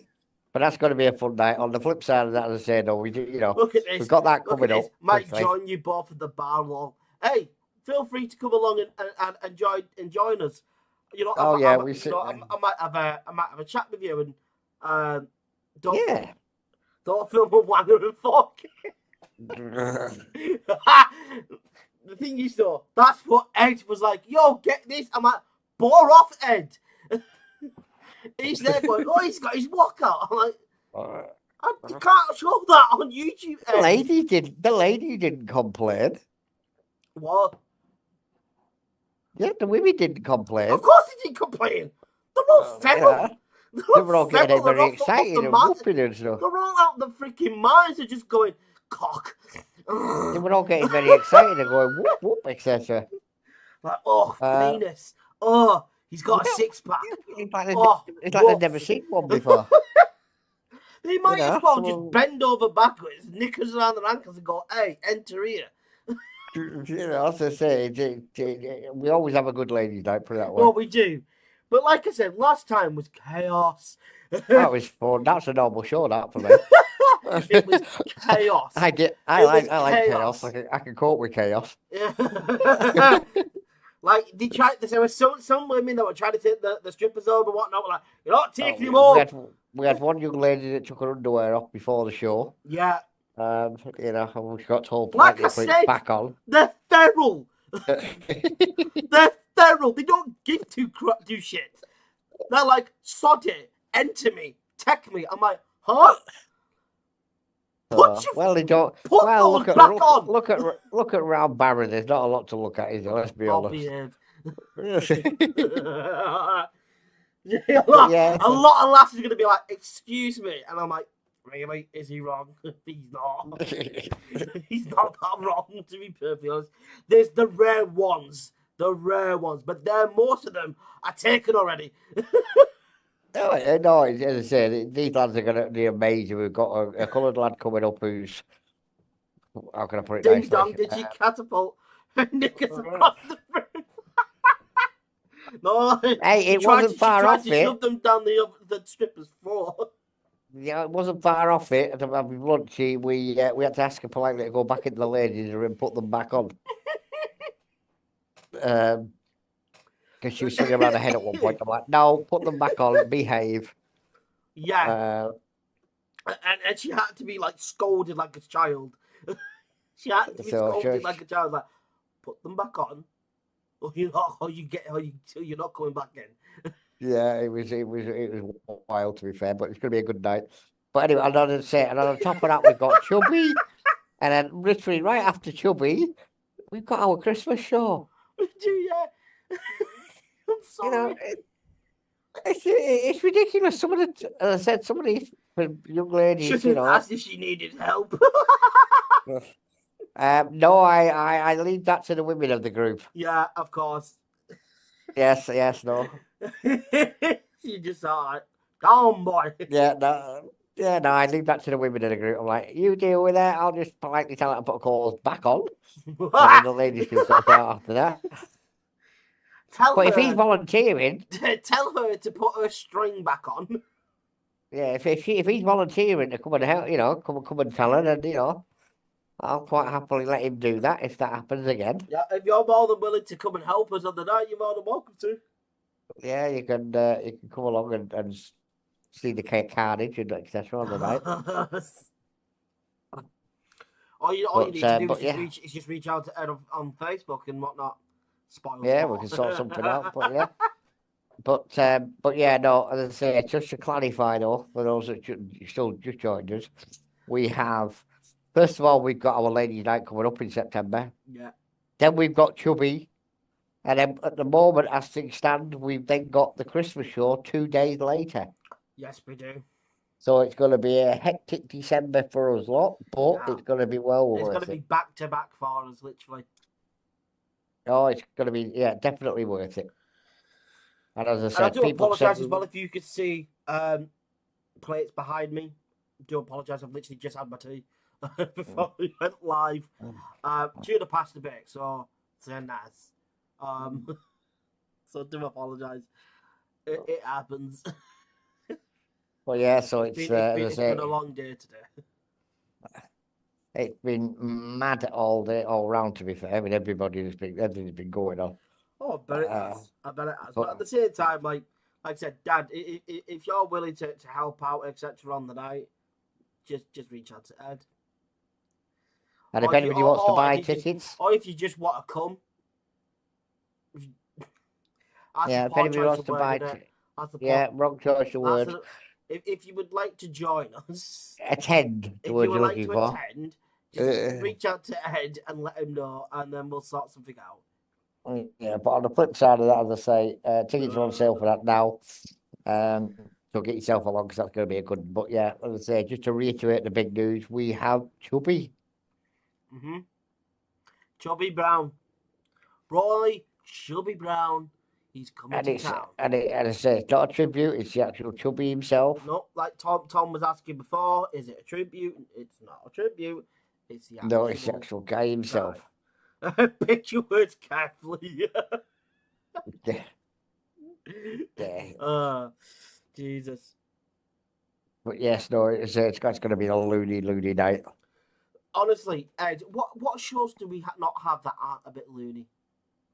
but that's going to be a fun night. On the flip side of that, as I say, though, Look at this. we've got that coming up. Might join you both at the bar wall. Hey, feel free to come along and join us. I might have a chat with you and don't feel more wanger and fork. The thing is though, that's what Ed was like. Yo, get this. I'm like, bore off, Ed. He's there going, oh, he's got his walkout. I'm like, you can't show that on YouTube, Ed. The lady didn't complain. What? Yeah, the women didn't complain. Of course they didn't complain. They're all feral. Yeah. They were all getting very excited and whooping and stuff. They're all out the freaking minds. They're just going, cock. They were all getting very excited and going, whoop, whoop, etc. Like, oh, penis. Oh, he's got a six-pack. It's like they've never seen one before. They might as well just bend over backwards, knickers around their ankles and go, hey, enter here. As I say, we always have a good ladies' night, put it that way. Well, we do. But like I said, last time was chaos. That was fun. That's a normal show, that, for me. It was chaos. I like chaos. I can cope with chaos. Like, there were some women that were trying to take the strippers over and whatnot. We're like, you're not taking them home. We had one young lady that took her underwear off before the show. Yeah. And we got told like I said, back on. They're feral. They're feral. They don't give two shits. They're like, sod it, enter me, tech me. I'm like, huh? Well, they don't. Put well, those back on. Look at round Barron. There's not a lot to look at, is there? Let's be honest. A lot of lasses are going to be like, excuse me. And I'm like, really? Is he wrong? He's not. He's not that wrong, to be perfectly honest. There's the rare ones. But most of them are taken already. No, as I said, these lads are going to be amazing. We've got a coloured lad coming up who's, how can I put it Ding nicely? dong, did you catapult knickers across the room? No, hey, it wasn't far off it. Shove them down the stripper's floor. Yeah, it wasn't far off it. At lunch, we had to ask her politely to go back into the ladies' room and put them back on. Because she was sitting around her head at one point. I'm like, no, put them back on, behave. Yeah. And she had to be like scolded like a child. She had to be scolded like a child. Like, put them back on, or you're not coming back in. Yeah, it was wild, to be fair, but it's going to be a good night. But anyway, and on top of that, we've got Chubby, and then literally right after Chubby, we've got our Christmas show. We do, yeah. I'm sorry. It's ridiculous. Some of these young ladies, asked if she needed help. No, I leave that to the women of the group. Yeah, of course. Yes, no. You just are like, down, boy. No, I leave that to the women of the group. I'm like, you deal with it. I'll just politely tell her to put her calls back on. And then the ladies can sort out after that. If he's volunteering, tell her to put her string back on. Yeah, if he's volunteering to come and help, come and tell her, then I'll quite happily let him do that if that happens again. Yeah, if you're more than willing to come and help us on the night, you're more than welcome to. Yeah, you can come along and see the carnage and etc. on the night. All you need to do but is just reach out to Ed on Facebook and whatnot. Spoil yeah, sport. we can sort something out. But yeah. But yeah, no, as I say, just to clarify though, for those that still just joined us, we have, first of all, we've got our ladies' night coming up in September. Yeah. Then we've got Chubby, and then at the moment, as things stand, we've then got the Christmas show 2 days later. Yes, we do. So it's going to be a hectic December for us lot, but Yeah. it's going to be well It's going worth to be it. back to back for us, literally. Oh, it's going to be, yeah, definitely worth it. And as I And I said, do people apologise say, as well if you could see plates behind me. I do apologise. I've literally just had my tea before we went live. Should have passed a bit, so nice. So I do apologise. It happens. well, yeah, so It's it's, been as I say, a long day today. it's been mad all day, all round, to be fair. I mean, everything's been going on. Oh, I bet it has. I bet it has. But at But the same time, like I said, Dad, if you're willing to help out, etc., on the night, just reach out to Ed. and if Or anybody wants to buy if you tickets, or if you just want to come, that's yeah, a if poor anybody choice wants of to word, buy, isn't it? That's a poor. yeah, wrong choice of That's word. if you would like to join us, Attend, the if word you would you're like looking to for. attend, just reach out to Ed and let him know, and then we'll sort something out. Yeah, but on the flip side of that, as I say, tickets are on sale for that now. So get yourself along because that's going to be a good. But yeah, as I say, just to reiterate the big news, we have Chubby. Chubby Brown, Roy Chubby Brown, he's coming to town. And I say, it's not a tribute; it's the actual Chubby himself. No, like Tom was asking before, is it a tribute? It's not a tribute. It's the actual. No, it's the actual guy himself. Pick your words carefully. Yeah. Jesus. But yes, no, it's going to be a loony night. Honestly, Ed, what shows do we not have that aren't a bit loony?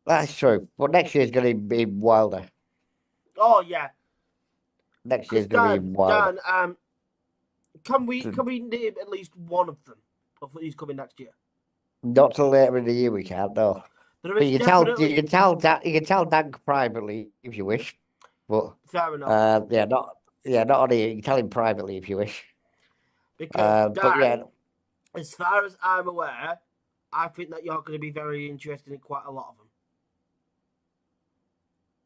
That's true. But next year's going to be wilder. Oh yeah. Next year's going to be wilder. Dan, can we name at least one of them of who's coming next year? Not till later in the year we can't, no. But you can tell Dan privately if you wish. But fair enough. not on here. You can tell him privately if you wish. Because Dan, but yeah, as far as I'm aware, I think that you're going to be very interested in quite a lot of them.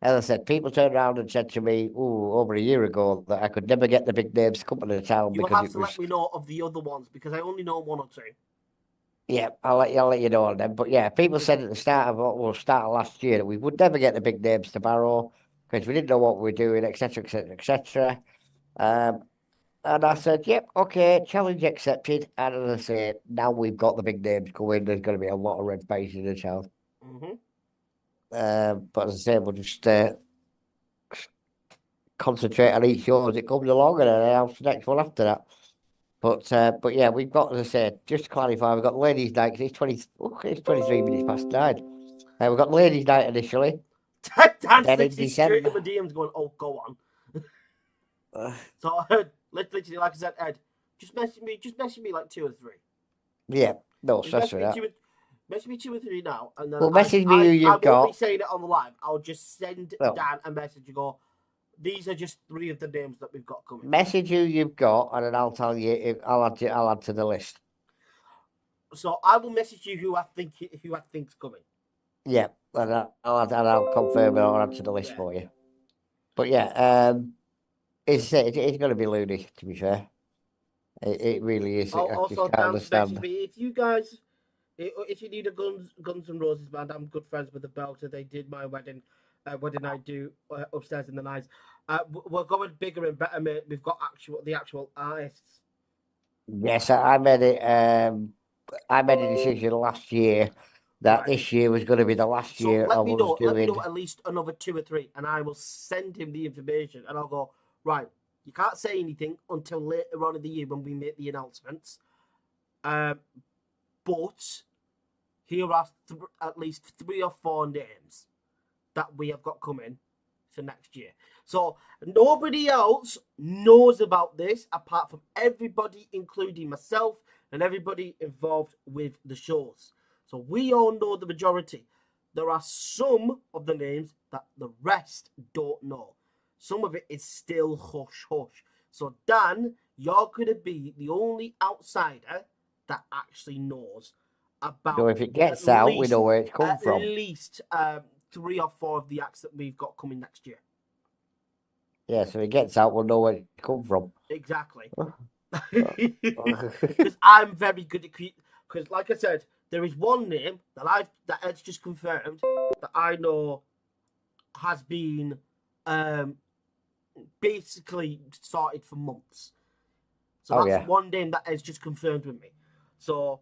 as I said, people turned around and said to me, over a year ago, that I could never get the big names to come to the town You because have to let me know of the other ones because I only know one or two. Yeah, I'll let you know on them. But yeah, people said at the start of last year that we would never get the big names to Barrow because we didn't know what we were doing, etc., etc., etc. And I said, yep, okay, challenge accepted. And as I say, now we've got the big names going. There's going to be a lot of red faces in the town. But as I say, we'll just concentrate on each show as it comes along and then announce the next one after that. But yeah, we've got, as I said, just to clarify, we've got ladies' night because it's 23 minutes past 9. We've got ladies' night initially. Dan's literally straight in my DMs going, oh, go on. So literally, like I said, Ed, just message me like 2 or 3. Yeah, no stress with that. Message me 2 or 3 now, and then message me who you've got. I won't be saying it on the live. I'll just send Dan a message and go, these are just 3 of the names that we've got coming. Message who you've got, and then I'll tell you. I'll add to the list. So I will message you who I think's coming. Yeah, and I'll confirm it or add to the list for you. But yeah, it's going to be loony. To be fair, it really is. Also, Dan's message me if you guys, if you need a Guns N' Roses band, I'm good friends with the Belter. They did my wedding. What did I do upstairs in the nights? We're going bigger and better, mate. We've got the actual artists. Yes, I made it. I made a decision last year that this year was going to be the last year I was doing. Let me know at least another 2 or 3, and I will send him the information, and I'll go, right, you can't say anything until later on in the year when we make the announcements. But here are at least 3 or 4 names that we have got coming for next year. So nobody else knows about this apart from everybody, including myself and everybody involved with the shows. So we all know the majority. There are some of the names that the rest don't know. Some of it is still hush hush. So Dan, you're going to be the only outsider that actually knows about. So if it gets out, we know where it's come from. At least 3 or 4 of the acts that we've got coming next year. Yeah, so if it gets out, we'll know where it's come from. Exactly. Because I'm very good at because, like I said, there is one name that Ed's just confirmed that I know has been basically started for months. So that's one name that Ed's just confirmed with me. So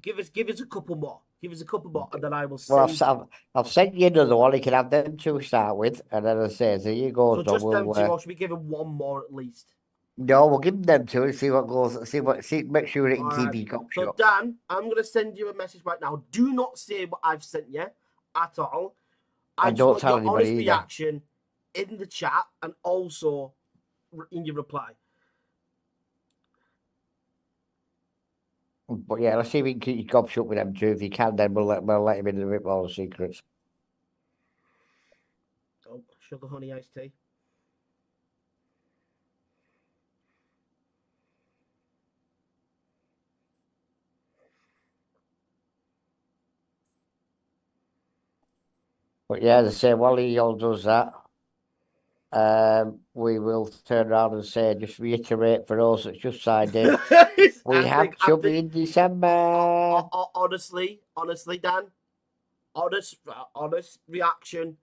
give us a couple more. Give us a couple more, and then I will. Well, I've sent you another one. You can have them 2 to start with, and then I say, there you go. So just them 2, or should we give him one more at least? No, we'll give them 2 and see what goes. Make sure it can keep you got. So Dan, I'm going to send you a message right now. Do not say what I've sent you at all. I just want your honest reaction in the chat and also in your reply. But yeah, let's see if we can keep your gob shut with them 2. If you can, then we'll let him in a bit more of the secrets. Oh, sugar honey iced tea. But yeah, as I say, while he all does that, we will turn around and say, just reiterate for us that's just signed in. We have Chubby in December. Honestly, Dan, honest reaction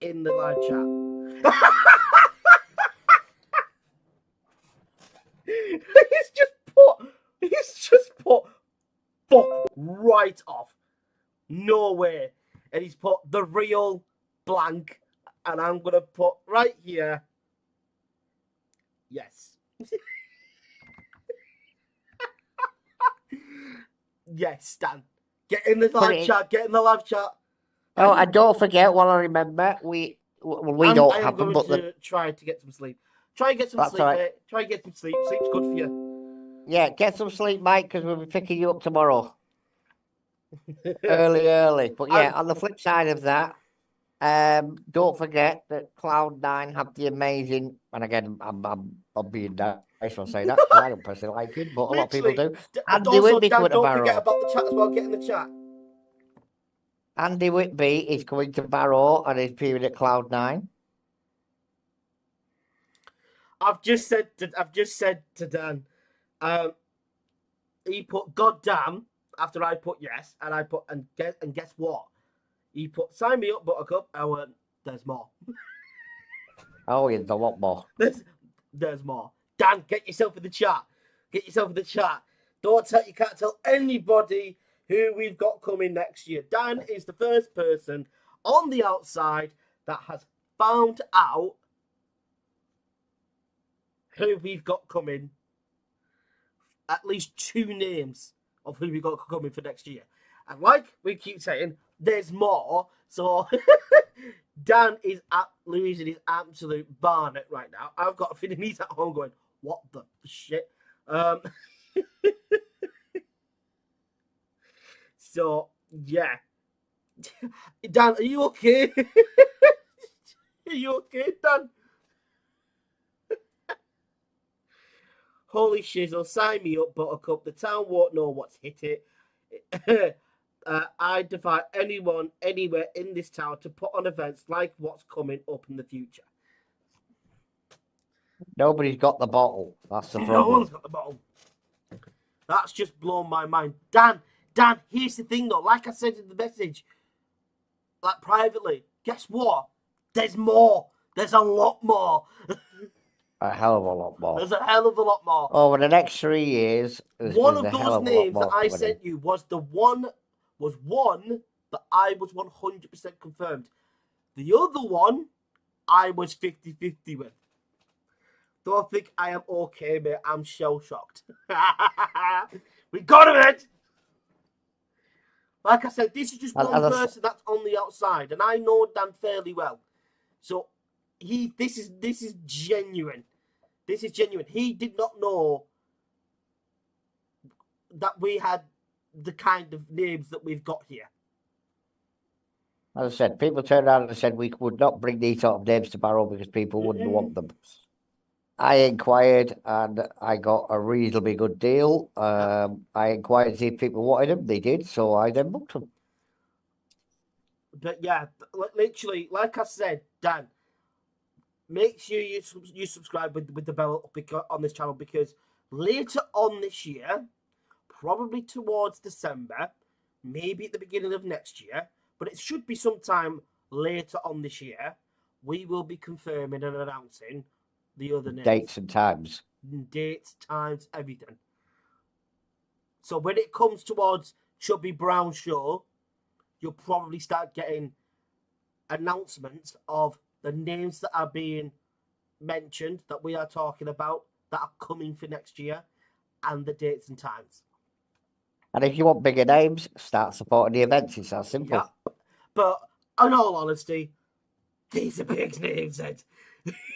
in the live chat. He's just put fuck right off. No way. And he's put the real blank, and I'm gonna put right here. Yes. Yes, Dan. Get in the live chat. Get in the live chat. Oh, and don't forget, while I remember, we don't have them, but try to get some sleep. Try and get some sleep, mate. Try and get some sleep. Sleep's good for you. Yeah, get some sleep, Mike, because we'll be picking you up tomorrow. early. But yeah, on the flip side of that, don't forget that Cloud9 have the amazing, and again, I'm being nice when I say that, because I don't personally like it, but a lot of people do. Andy Whitby coming to Barrow. Don't forget about the chat as well, get in the chat. Andy Whitby is coming to Barrow and is appearing at Cloud9. I've just said to Dan, he put goddamn after I put yes, and I put and guess what? He put sign me up, Buttercup. I went, there's more. Oh, yeah, there's a lot more. There's more. Dan, get yourself in the chat. Get yourself in the chat. You can't tell anybody who we've got coming next year. Dan is the first person on the outside that has found out who we've got coming. At least 2 names of who we've got coming for next year. And like we keep saying, there's more. So Dan is losing his absolute barnet right now. I've got a feeling he's at home going, what the shit? So, yeah. Dan, are you okay? Are you okay, Dan? Holy shizzle, sign me up, Buttercup. The town won't know what's hit it. I defy anyone anywhere in this town to put on events like what's coming up in the future. Nobody's got the bottle. That's the problem. No one's got the bottle. That's just blown my mind. Dan, here's the thing though. Like I said in the message, like privately, guess what? There's more. There's a lot more. A hell of a lot more. There's a hell of a lot more. Over the next 3 years, one of those names that I sent you was one that I was 100% confirmed. The other one, I was 50-50 with. Don't think I am okay, mate. I'm shell-shocked. We got him, Ed! Like I said, this is just one person that's on the outside, and I know Dan fairly well. So, this is genuine. This is genuine. He did not know that we had the kind of names that we've got here. As I said, people turned around and said we would not bring these sort of names to Barrow because people wouldn't want them. I inquired and I got a reasonably good deal. I inquired to see if people wanted them. They did, so I then booked them. But yeah, literally, like I said, Dan, make sure you subscribe with the bell on this channel, because later on this year, probably towards December, maybe at the beginning of next year, but it should be sometime later on this year, we will be confirming and announcing the other names. Dates and times. Dates, times, everything. So when it comes towards Chubby Brown Show, you'll probably start getting announcements of the names that are being mentioned, that we are talking about, that are coming for next year, and the dates and times. And if you want bigger names, start supporting the events. It's that simple. Yep. But in all honesty, these are big names, Ed.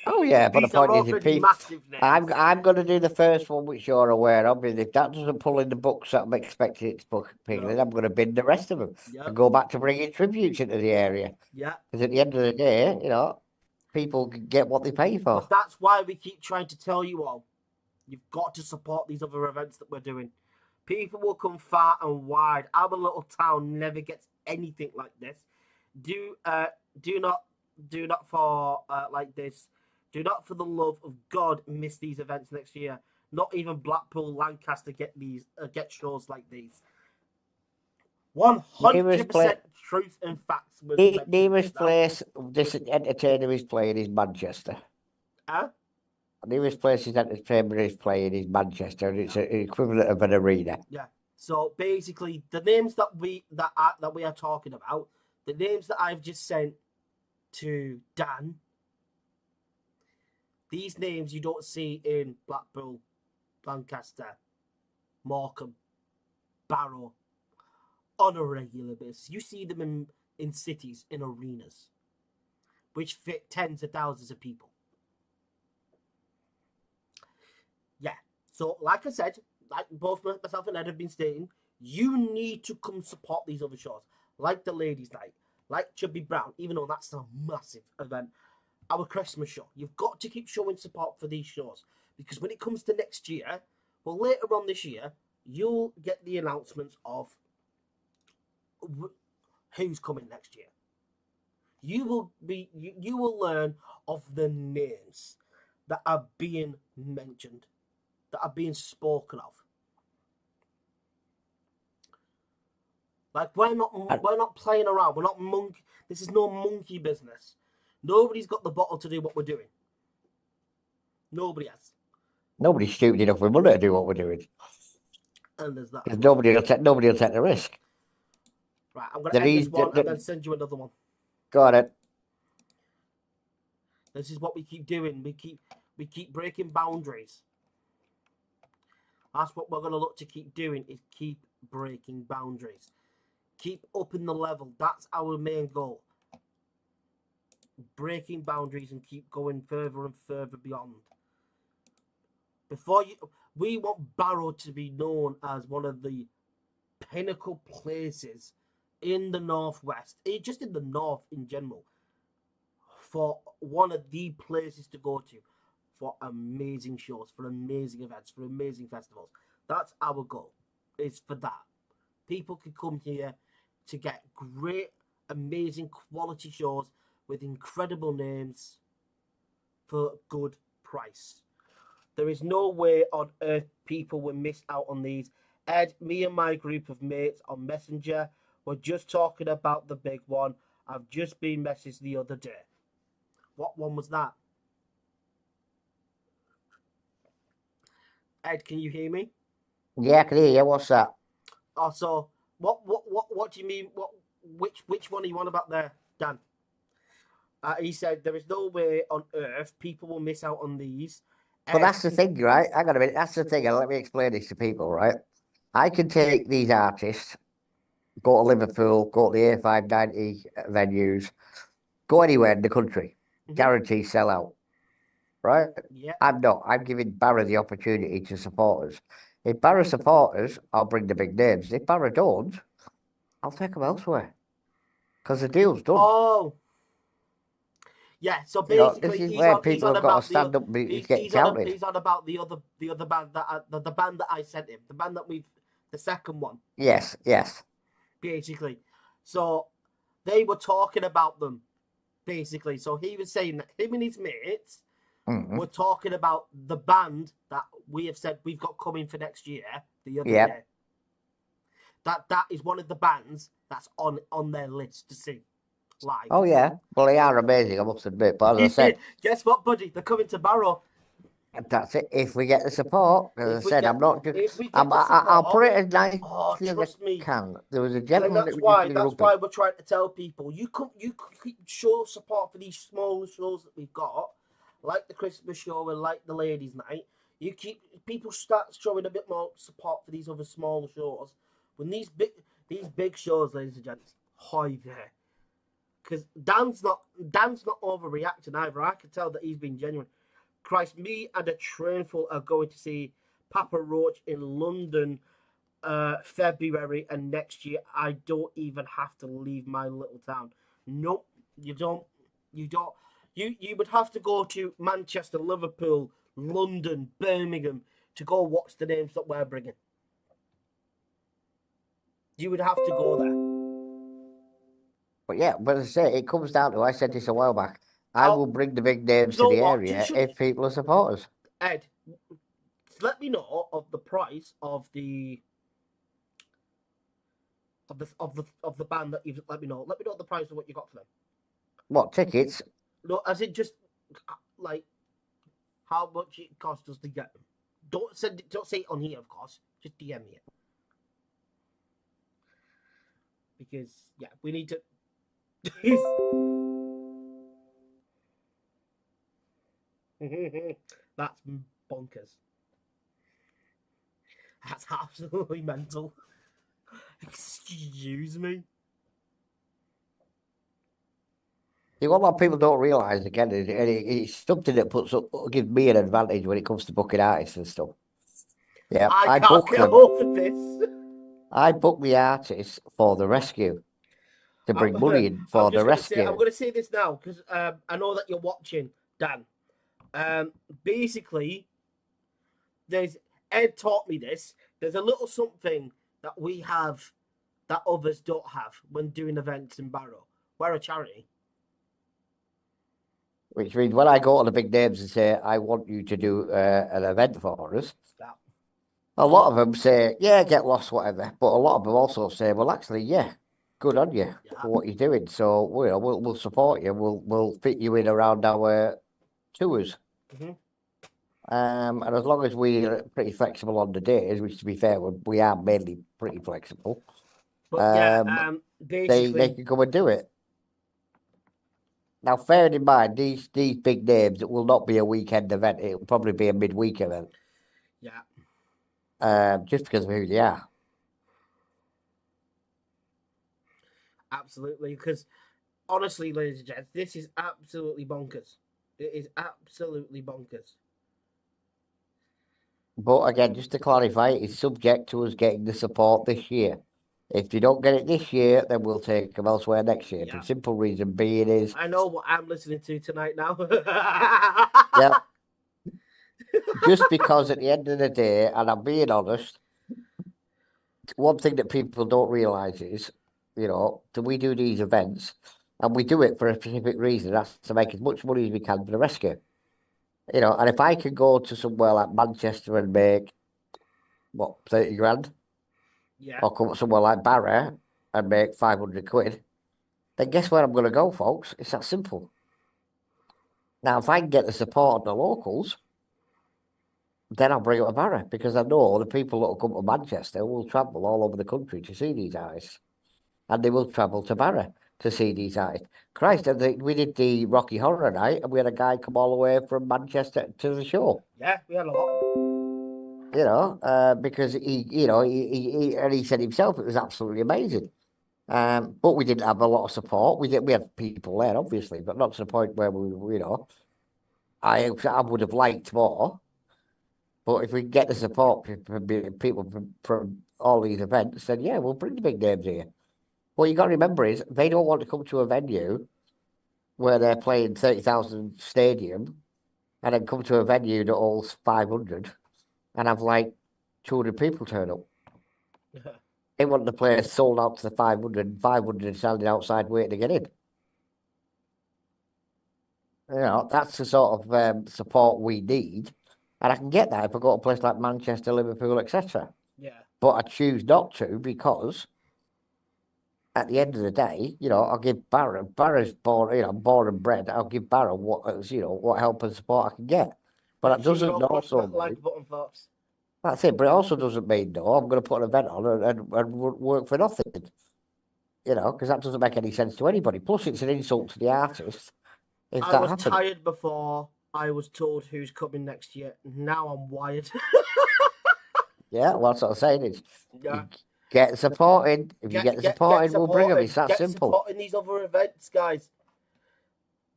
Oh yeah, but the point is, if people, massive names. I'm going to do the first one, which you're aware of. And if that doesn't pull in the books that I'm expecting it to book, then I'm going to bin the rest of them and go back to bringing tributes into the area. Yeah. Because at the end of the day, you know, people can get what they pay for. But that's why we keep trying to tell you all, you've got to support these other events that we're doing. People will come far and wide. Our little town never gets anything like this. Do not for like this. Do not, for the love of God, miss these events next year. Not even Blackpool, Lancaster get shows like these. 100% truth and facts. The nearest place this entertainer is playing is Manchester. Huh? The nearest place his entertainer is playing is Manchester, and it's an equivalent of an arena. Yeah. So basically, the names that we are talking about, the names that I've just sent to Dan, these names you don't see in Blackpool, Lancaster, Morecambe, Barrow on a regular basis. You see them in cities, in arenas, which fit tens of thousands of people. Yeah. So, like I said, like both myself and Ed have been stating, you need to come support these other shows, like the Ladies' Night, like Chubby Brown, even though that's a massive event. Our Christmas show. You've got to keep showing support for these shows, because when it comes to next year, well, later on this year, you'll get the announcements of who's coming next year. You will learn of the names that are being mentioned, that are being spoken of. Like, we're not playing around. We're not monkey. This is no monkey business. Nobody's got the bottle to do what we're doing. Nobody has. Nobody's stupid enough with money to do what we're doing. And there's that. Because nobody will take the risk. Right, I'm going to end this one and then send you another one. Got it. This is what we keep doing. We keep breaking boundaries. That's what we're going to look to keep doing, is keep breaking boundaries. Keep upping the level. That's our main goal. Breaking boundaries and keep going further and further beyond. We want Barrow to be known as one of the pinnacle places in the Northwest, just in the North in general, for one of the places to go to for amazing shows, for amazing events, for amazing festivals. That's our goal, is for that. People can come here to get great, amazing quality shows with incredible names for a good price. There is no way on earth people will miss out on these. Ed, me and my group of mates on Messenger were just talking about the big one. I've just been messaged the other day. What one was that? Ed, can you hear me? Yeah, I can hear you. What's that? Oh, so what do you mean? Which one are you on about there, Dan? He said there is no way on earth people will miss out on these. But that's the thing, right? Hang on a minute. That's the thing. And let me explain this to people, right? I can take these artists, go to Liverpool, go to the A590 venues, go anywhere in the country. guaranteed sellout, right? Yeah. I'm not. I'm giving Barra the opportunity to support us. If Barra support us, I'll bring the big names. If Barra don't, I'll take them elsewhere because the deal's done. Oh. Yeah, so You know, this basically is he's where on people have got to about stand up and get he's counted. he's on about the other band that the band that I sent him, the band that the second one. Yes, yes. Basically. So they were talking about them, basically. So he was saying that him and his mates were talking about the band that we have said we've got coming for next year the other day. That is one of the bands that's on their list to see live. Oh yeah, well they are amazing, I must admit. But as I said, guess what, buddy? They're coming to Barrow. that's it. If we get the support, as I said, I'm not just. If we get the support, I'll put it as nicely as trust I me. can. There was a And gentleman that's that was why we're trying to tell people you show support for these smaller shows that we've got, like the Christmas show and like the ladies' night. People start showing a bit more support for these other smaller shows. When these big shows, ladies and gents, hi there. Because Dan's not overreacting either. I can tell that he's been genuine. Christ, me and a trainful are going to see Papa Roach in London February, and next year I don't even have to leave my little town. Nope, you don't. You would have to go to Manchester, Liverpool, London, Birmingham to go watch the names that we're bringing. You would have to go there. But yeah, but as I say, it comes down to, I said this a while back, I will bring the big names to the area if people are supporters. Ed, let me know of the price of the band that you've let me know. Let me know the price of what you got for them. What, tickets? No, as in just like how much it costs us to get them. Don't say it on here, of course. Just DM me it. Because yeah, we need to. That's bonkers. That's absolutely mental. Excuse me. See, what a lot of people don't realise, again, and it's something that gives me an advantage when it comes to booking artists and stuff. Yeah, I can't get over this. I book the artists for the rescue, to bring money in for the rescue. I'm going to say this now because I know that you're watching, Dan. Basically, Ed taught me this. There's a little something that we have that others don't have when doing events in Barrow. We're a charity. Which means when I go to the big names and say, I want you to do an event for us, a lot of them say, yeah, get lost, whatever. But a lot of them also say, well, actually, yeah, good on you for what you're doing. So we'll support you. We'll fit you in around our tours. And as long as we're pretty flexible on the days, which to be fair, we are mainly pretty flexible. But basically, they can come and do it. Now, bearing in mind, these big names, it will not be a weekend event. It will probably be a midweek event. Yeah. Just because of who they are. Absolutely. Because honestly, ladies and gents, this is absolutely bonkers. It is absolutely bonkers. But again, just to clarify, it's subject to us getting the support this year. If you don't get it this year, then we'll take them elsewhere next year. Yeah. The simple reason being is... I know what I'm listening to tonight now. Yeah. Just because at the end of the day, and I'm being honest, one thing that people don't realise is, that we do these events, and we do it for a specific reason. That's to make as much money as we can for the rescue. And if I can go to somewhere like Manchester and make, 30 grand? Yeah. Or come to somewhere like Barra and make 500 quid, then guess where I'm going to go, folks? It's that simple. Now, if I can get the support of the locals, then I'll bring it to Barra, because I know the people that will come to Manchester will travel all over the country to see these artists. And they will travel to Barra to see these artists. Christ, we did the Rocky Horror Night, and we had a guy come all the way from Manchester to the show. Yeah, we had a lot. Because he said himself it was absolutely amazing. But we didn't have a lot of support. We had people there, obviously, but not to the point where I would have liked more. But if we get the support from people from all these events, then yeah, we'll bring the big names here. What you got to remember is they don't want to come to a venue where they're playing 30,000 stadium and then come to a venue that holds 500 and have like 200 people turn up. They want the players sold out to the 500 standing outside waiting to get in. That's the sort of support we need. And I can get that if I go to a place like Manchester, Liverpool, etc. Yeah. But I choose not to because at the end of the day, I'll give Barra's born and bred. I'll give Barra what help and support I can get. But that doesn't also mean that's it. But it also doesn't mean I'm going to put an event on and work for nothing. Because that doesn't make any sense to anybody. Plus, it's an insult to the artist. I was tired before I was told who's coming next year. Now I'm wired. Yeah, well, that's what I'm saying is, get supported. If you get the support in, we'll bring them. It's that simple. Get supporting these other events, guys.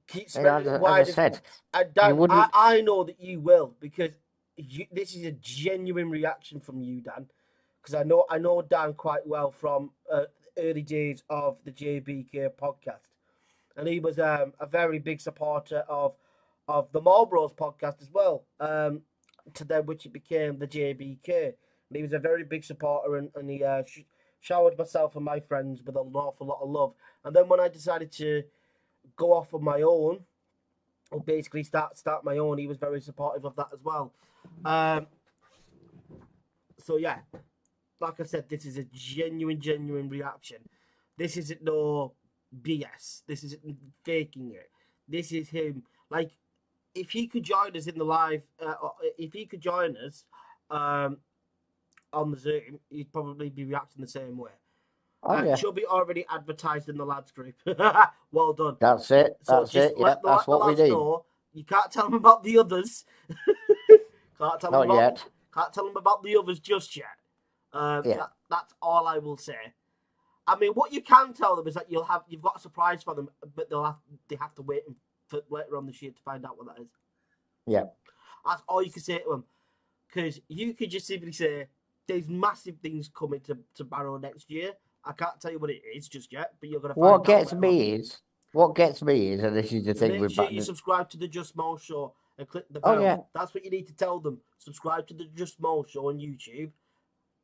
Keep spreading it wide. As I said, and Dan, I know that you will, because this is a genuine reaction from you, Dan. Because I know Dan quite well from early days of the JBK podcast. And he was a very big supporter of the Marlborough's podcast as well, to them, which it became the JBK. And he was a very big supporter, and he showered myself and my friends with an awful lot of love. And then when I decided to go off on my own, or basically start my own, he was very supportive of that as well. So yeah, like I said, this is a genuine reaction. This isn't no BS. This isn't faking it. This is him. Like, if he could join us in the live, if he could join us on the Zoom, he'd probably be reacting the same way. Chubby already advertised in the lads group. Well done. That's it. That's it. Yeah, that's what we need. You can't tell them about the others. Can't tell them about the others just yet. That's all I will say. I mean, what you can tell them is that you've got a surprise for them, but they have to wait for later on this year to find out what that is. Yeah. That's all you can say to them. Because you could just simply say, there's massive things coming to Barrow next year. I can't tell you what it is just yet, but you're going to find out. What gets me is, and this is the thing with you subscribe to the Just Mo Show and click the bell. Oh, yeah. That's what you need to tell them. Subscribe to the Just Mo Show on YouTube,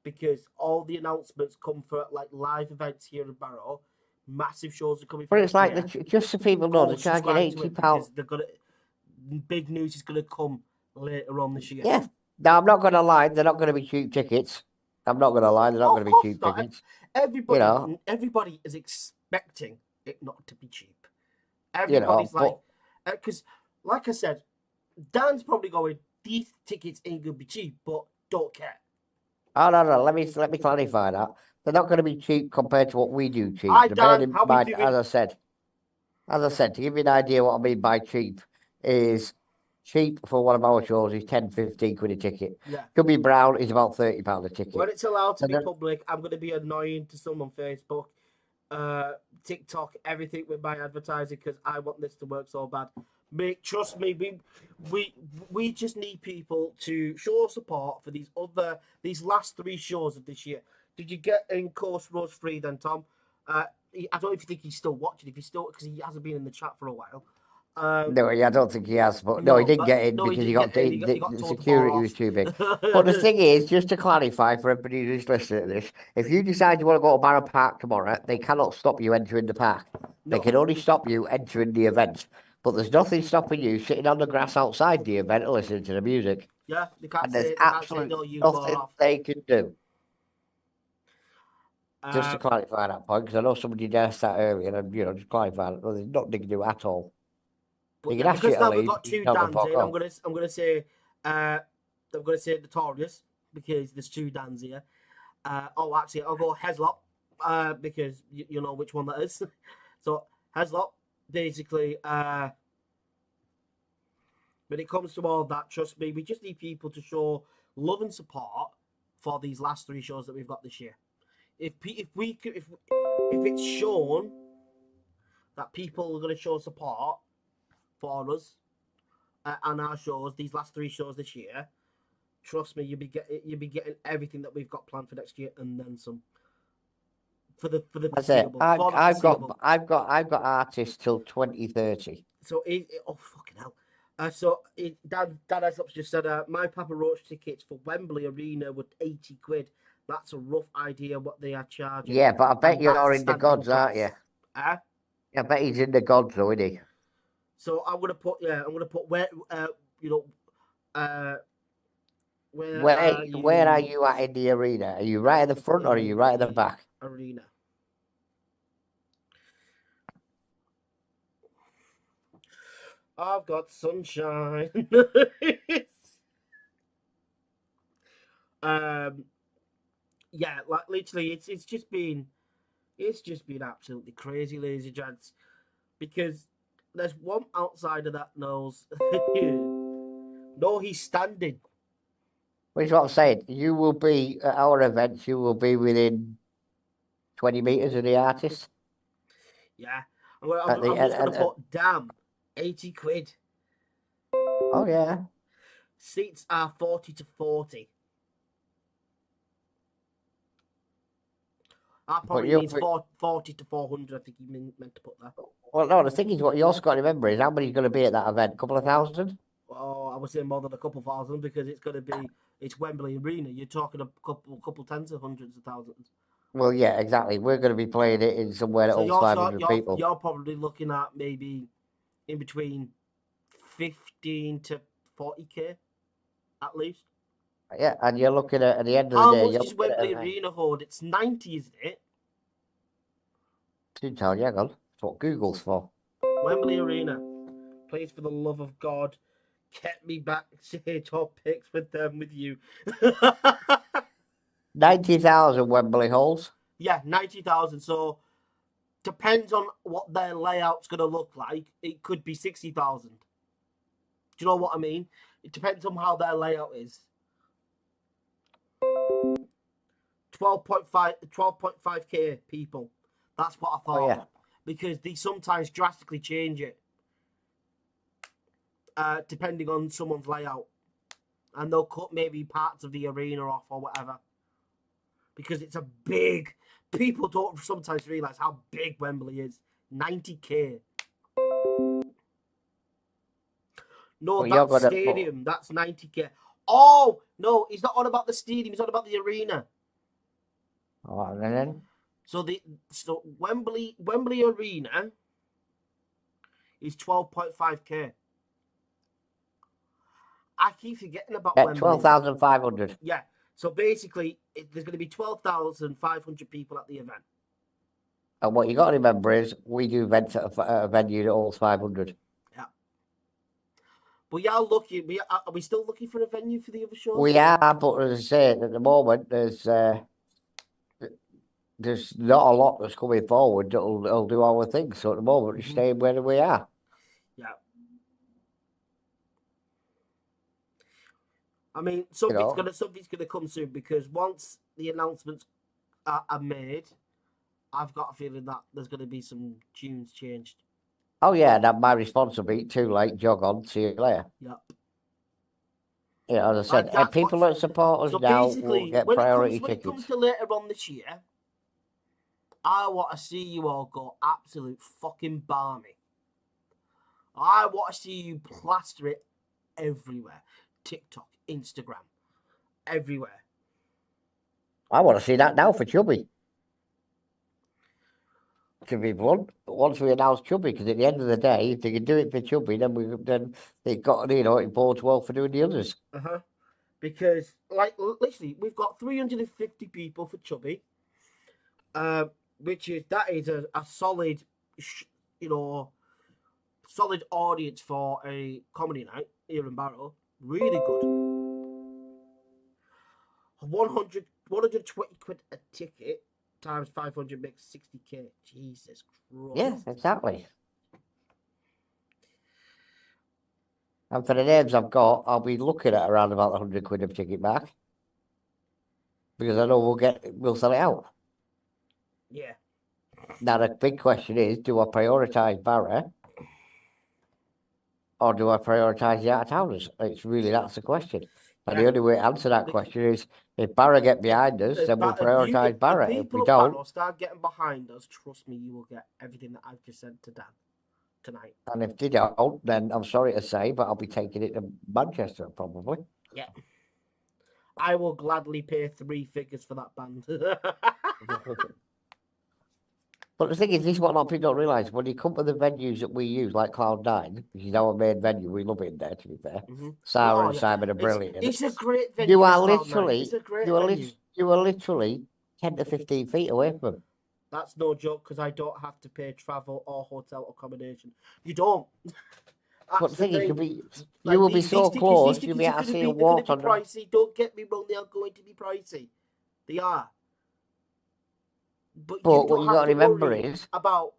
because all the announcements come for like live events here in Barrow. Massive shows are coming. But it's like just so people know, they're charging £80. Big news is going to come later on this year. Yeah. Now, I'm not going to lie, they're not going to be cheap tickets. I'm not going to lie, they're not going to be cheap tickets. Everybody is expecting it not to be cheap. Everybody's because, like I said, Dan's probably going, these tickets ain't going to be cheap, but don't care. Oh, no. Let me clarify that. They're not going to be cheap compared to what we do cheap. Dan, as I said, to give you an idea what I mean by cheap is cheap for one of our shows is 10, 15 quid a ticket. Yeah. Chubby Brown is about £30 a ticket. When it's allowed to be public, I'm going to be annoying to some on Facebook, TikTok, everything with my advertising, because I want this to work so bad. Trust me, we just need people to show support for these last 3 shows of this year. Did you get in Coast Roads free then, Tom? I don't know if you think he's still watching, because he hasn't been in the chat for a while. No, I don't think he has. But no, he didn't get in because the security was too big. But the thing is, just to clarify for everybody who's listening to this, if you decide you want to go to Barrow Park tomorrow, they cannot stop you entering the park. They can only stop you entering the event. But there's nothing stopping you sitting on the grass outside the event and listening to the music. Yeah, they can't and there's absolutely nothing they can do. Just to clarify that point, because I know somebody asked that earlier, and just clarify that. There's nothing they can do at all. But because now we've got 2 Dans in, I'm gonna say Notorious, because there's 2 Dans here. Actually, I'll go Heslop, because you know which one that is. So Heslop, basically, when it comes to all that, trust me, we just need people to show love and support for these last 3 shows that we've got this year. If if it's shown that people are going to show support for us and our shows, these last 3 shows this year, trust me, you'll be getting everything that we've got planned for next year and then some. For the That's it. foreseeable. I've got artists till 2030. So oh fucking hell. Dan Eslop's just said my Papa Roach tickets for Wembley Arena were 80 quid. That's a rough idea what they are charging. Yeah, but I bet And you're that's a in the standing gods, aren't you? price. I bet he's in the gods, though, isn't he? So I'm gonna put where Where are you at in the arena? Are you right at the front or are you right at the back? Arena. I've got sunshine. Yeah, like literally, it's just been absolutely crazy, ladies and gents, because there's one outsider that knows. No, he's standing. Which is what I'm saying. You will be at our events. You will be within 20 meters of the artist. Yeah, I'm just gonna put damn 80 quid. Oh yeah. Seats are 40 to 40. That probably means 40 to 400. I think he meant to put that. Well, no, the thing is, what you also got to remember is how many going to be at that event? A couple of thousand? Oh, I would say more than a couple thousand because it's Wembley Arena. You're talking a couple tens of hundreds of thousands. Well, yeah, exactly. We're going to be playing it in somewhere that holds 500 people. You're probably looking at maybe in between 15 to 40k at least. Yeah, and you're looking at the end of the day. How much is Wembley Arena hold? It's 90, isn't it? Didn't tell you, hang on. That's what Google's for. Wembley Arena. Please, for the love of God, get me back to top picks with you. 90,000 Wembley holds. Yeah, 90,000. So, depends on what their layout's going to look like. It could be 60,000. Do you know what I mean? It depends on how their layout is. 12.5k people. That's what I thought. Oh, yeah. Because they sometimes drastically change it. Depending on someone's layout. And they'll cut maybe parts of the arena off or whatever. Because it's a big... People don't sometimes realise how big Wembley is. 90k. No, well, that stadium, that's 90k. Oh, no, he's not on about the stadium. He's on about the arena. Oh, and then? So Wembley Arena is 12.5k. I keep forgetting about Wembley. 12,500. Yeah. So basically, there's going to be 12,500 people at the event. And what you got to remember is we do events at a venue that holds 500. Yeah. But yeah, lucky. Are we still looking for a venue for the other shows? We are, but as I say, at the moment, there's not a lot that's coming forward that'll do our thing. So at the moment, we're staying where we are. Yeah. I mean, something's gonna come soon because once the announcements are made, I've got a feeling that there's gonna be some tunes changed. Oh yeah, that's my responsibility. Too late, jog on. See you later. Yep. Yeah, as I said, people that support us now will get priority tickets. When it comes to later on this year, I want to see you all go absolute fucking balmy. I want to see you plaster it everywhere. TikTok, Instagram, everywhere. I want to see that now for Chubby. To be blunt, once we announce Chubby, because at the end of the day, if they can do it for Chubby, then they got it bodes well for doing the others. Because literally, we've got 350 people for Chubby, which is a solid, solid audience for a comedy night here in Barrow. Really good. 120 quid a ticket times 500 makes 60k. Jesus Christ. Yeah, exactly. And for the names I've got, I'll be looking at around about 100 quid of ticket back. Because I know we'll sell it out. Yeah. Now, the big question is, do I prioritise Barra or do I prioritise the out-of-towners? That's the question. And the only way to answer that question is, if Barra get behind us, then we'll prioritise Barra. If we don't... Barra start getting behind us, trust me, you will get everything that I've just said to Dan tonight. And if they don't, then I'm sorry to say, but I'll be taking it to Manchester, probably. Yeah. I will gladly pay 3 figures for that band. But the thing is, this is what a lot of people don't realise. When you come to the venues that we use, like Cloud9, which is our main venue, we love it in there, to be fair. Sarah and Simon are brilliant. It's a great venue. You are literally 10 to 15 feet away from them. That's no joke, because I don't have to pay travel or hotel accommodation. You don't. But the thing is, you will be so close, you'll be able to see a walk on them. Pricey. Don't get me wrong, they are going to be pricey. They are. But what you got to remember is about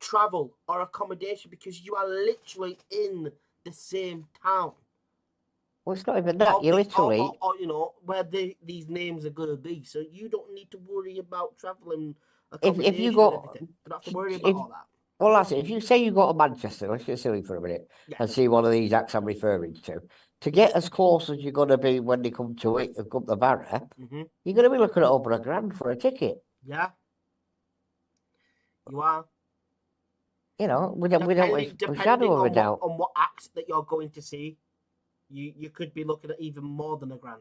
travel or accommodation, because you are literally in the same town. Well, it's not even that. You literally, or you know, where these names are going to be. So you don't need to worry about traveling. If you go, you don't have to worry about all that. Well, that's it. If you say you go to Manchester, let's get silly for a minute, and see one of these acts I'm referring to get as close as you're going to be when they come to it and come to Barra, you're going to be looking at over £1,000 for a ticket. Yeah. You are. You know, we don't shadow of a doubt. On what acts that you're going to see, you could be looking at even more than £1,000.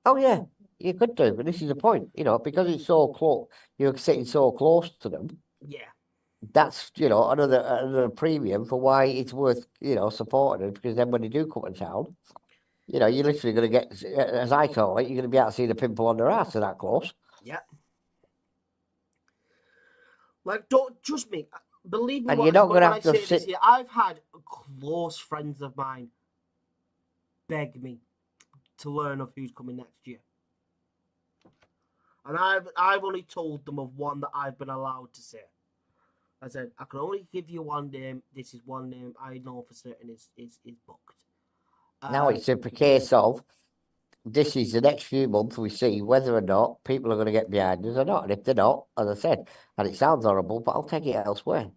Oh, yeah, you could do, but this is the point, you know, because it's so close, you're sitting so close to them. Yeah. That's, you know, another premium for why it's worth, you know, supporting it, because then when they do come to town, you know, you're literally going to get, as I call it, you're going to be able to see the pimple on their ass. They're that close. Yeah. Like, don't trust me. Believe me, and you're not going to have to sit. Here, I've had close friends of mine beg me to learn of who's coming next year, and I've only told them of one that I've been allowed to say. I said I can only give you one name. This is one name I know for certain is booked. Now it's a case of this is the next few months we see whether or not people are going to get behind us or not. And if they're not, as I said, and it sounds horrible, but I'll take it elsewhere.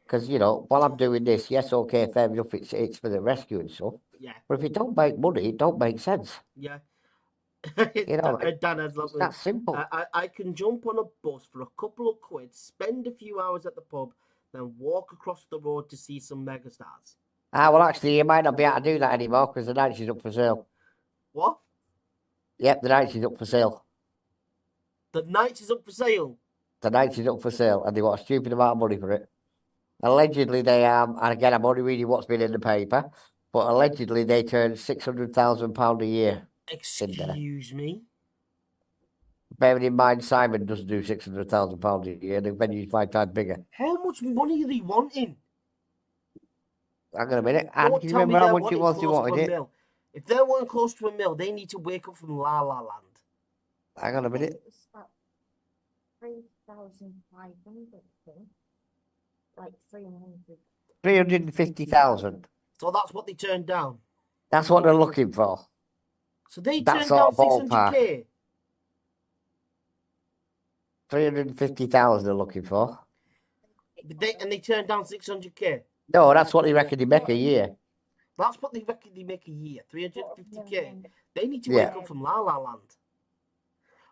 Because, you know, while I'm doing this, yes, okay, fair enough, it's for the rescue and stuff. Yeah. But if it don't make money, it don't make sense. Yeah. You know, Dan has lovely. That's simple. I can jump on a bus for a couple of quid, spend a few hours at the pub, then walk across the road to see some megastars. Well, actually, you might not be able to do that anymore because the night is up for sale. What? Yep, the night is up for sale. The night is up for sale? The night is up for sale, and they want a stupid amount of money for it. Allegedly, they and again, I'm only reading what's been in the paper, but allegedly they turn £600,000 a year. Excuse me? Bearing in mind, Simon doesn't do £600,000 a year, the venue's 5 times bigger. How much money are they wanting? Hang on a minute. And can you remember how much it was they wanted it? If they're wanting close to £1 million, they need to wake up from La La Land. Hang on a minute. 3,500, like 300. 350,000. So that's what they turned down. That's what they're looking for. So they turned down 600k. 350,000 they're looking for. And they turned down 600k. No, that's what they reckon they make a year. That's what they reckon they make a year. 350k. They need to wake up from La La Land.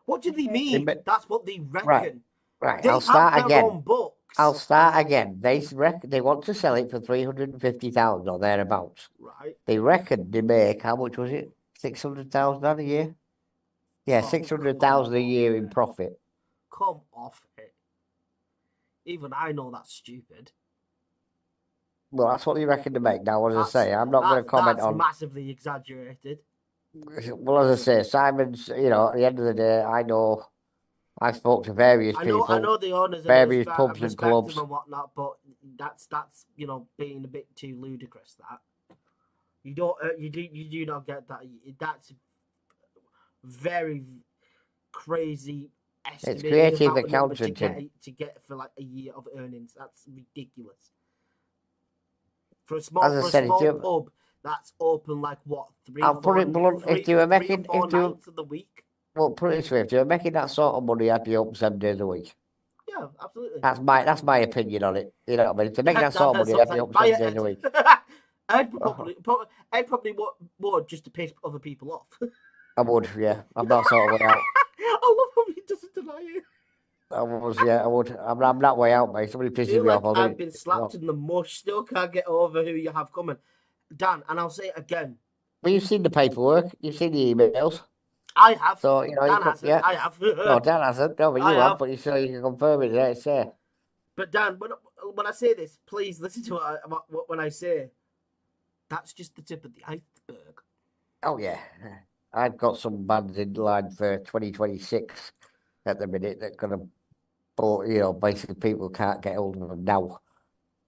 What do they mean? That's what they reckon. Right. They I'll start have again. their own books. I'll start again. They want to sell it for 350,000 or thereabouts. Right. They reckon they make, how much was it? 600,000 a year? Yeah, 600,000 a year in profit. Come off it. Even I know that's stupid. Well, that's what they reckon to make. Now, as I say, I'm not going to comment on... That's massively exaggerated. Well, as I say, Simon's, you know, at the end of the day, I know... I spoke to various people. I know the owners of various pubs and clubs and whatnot, but that's you know, being a bit too ludicrous. That you don't you do not get that. That's very crazy. It's creative accounting to get for like a year of earnings. That's ridiculous. For a small pub that's open like what 3 I'll put it blunt. If you were making nights of the week. Well, put it this way, if you're making that sort of money, I'd be open 7 days a week. Yeah. Yeah, absolutely. That's my opinion on it. You know what I mean? To make that That- sort of that's money what I'm every saying. up Buy 7 it, days a Ed. week. Ed probably would just to piss other people off. I would, yeah. I'm that sort of way out. I love how he doesn't deny it. I was, yeah, I would. I'm that way out, mate. Somebody pisses Feel me like off, I'll do I've it. been slapped in the mush. Still can't get over who you have coming, Dan. And I'll say it again. Well, you've seen the paperwork, you've seen the emails. I have. So, you know, you Dan could, hasn't. yeah. I have. No, Dan hasn't. No, but I you have, have. but you so you can confirm it. Yeah, it's there. But Dan, when I say this, please listen to when I say that's just the tip of the iceberg. Oh, yeah. I've got some bands in line for 2026 at the minute that going to, you know, basically people can't get hold of them now.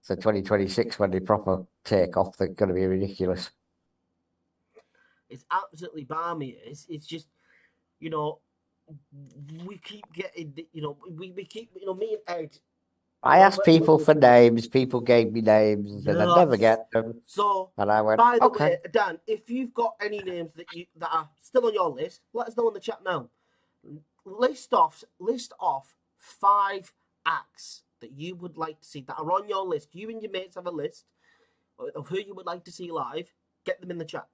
So 2026, when they proper take off, they're going to be ridiculous. It's absolutely balmy. It's just, you know, we keep getting, you know, we keep, you know, me and Ed. I asked people for names, people gave me names, and I never get them. So, And I went, by the okay. way, Dan, if you've got any names that are still on your list, let us know in the chat now. List off 5 acts that you would like to see that are on your list. You and your mates have a list of who you would like to see live. Get them in the chat.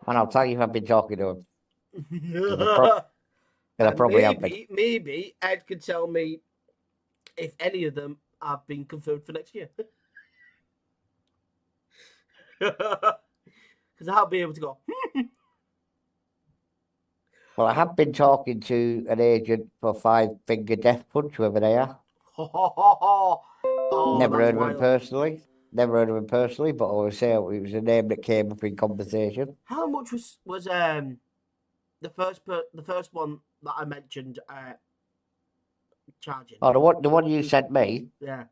And I'll tell you if I've been talking to him. I And probably have been. maybe Ed could tell me if any of them have been confirmed for next year. Because I'll be able to go. Well, I have been talking to an agent for Five Finger Death Punch, whoever they are. Oh, Never that's heard of him wild. personally. Never heard of him personally, but I always say it was a name that came up in conversation. How much was the first one that I mentioned charging? Oh, the one you sent me. Yeah.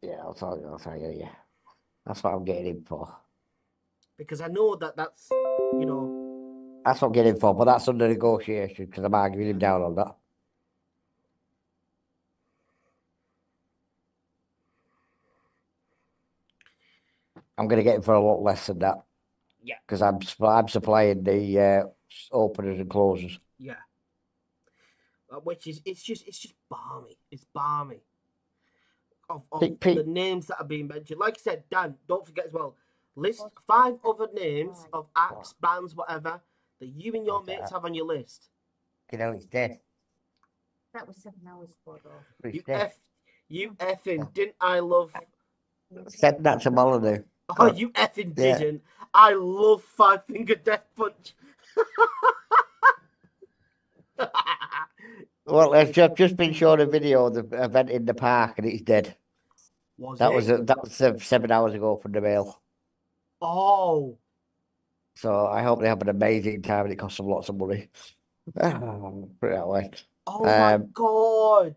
Yeah, I'll tell you. Yeah, that's what I'm getting in for. Because I know that's, you know. That's what I'm getting in for, but that's under negotiation because I'm arguing him down on that. I'm going to get him for a lot less than that. Yeah. Because I'm supplying the openers and closers. Yeah. Which is it's just balmy. It's balmy. Of the names that are being mentioned. Like I said, Dan, don't forget as well. List 5 other names of acts, bands, whatever that you and your mates have on your list. You know, he's dead. That was 7 hours ago, though. You effing didn't I love? Send that to Molyneux. Oh, you effing didn't. I love Five Finger Death Punch. Well, I've just been shown a video of the event in the park and it's dead. That was 7 hours ago from the mail. Oh. So I hope they have an amazing time and it costs them lots of money. Put it that way. Oh my God.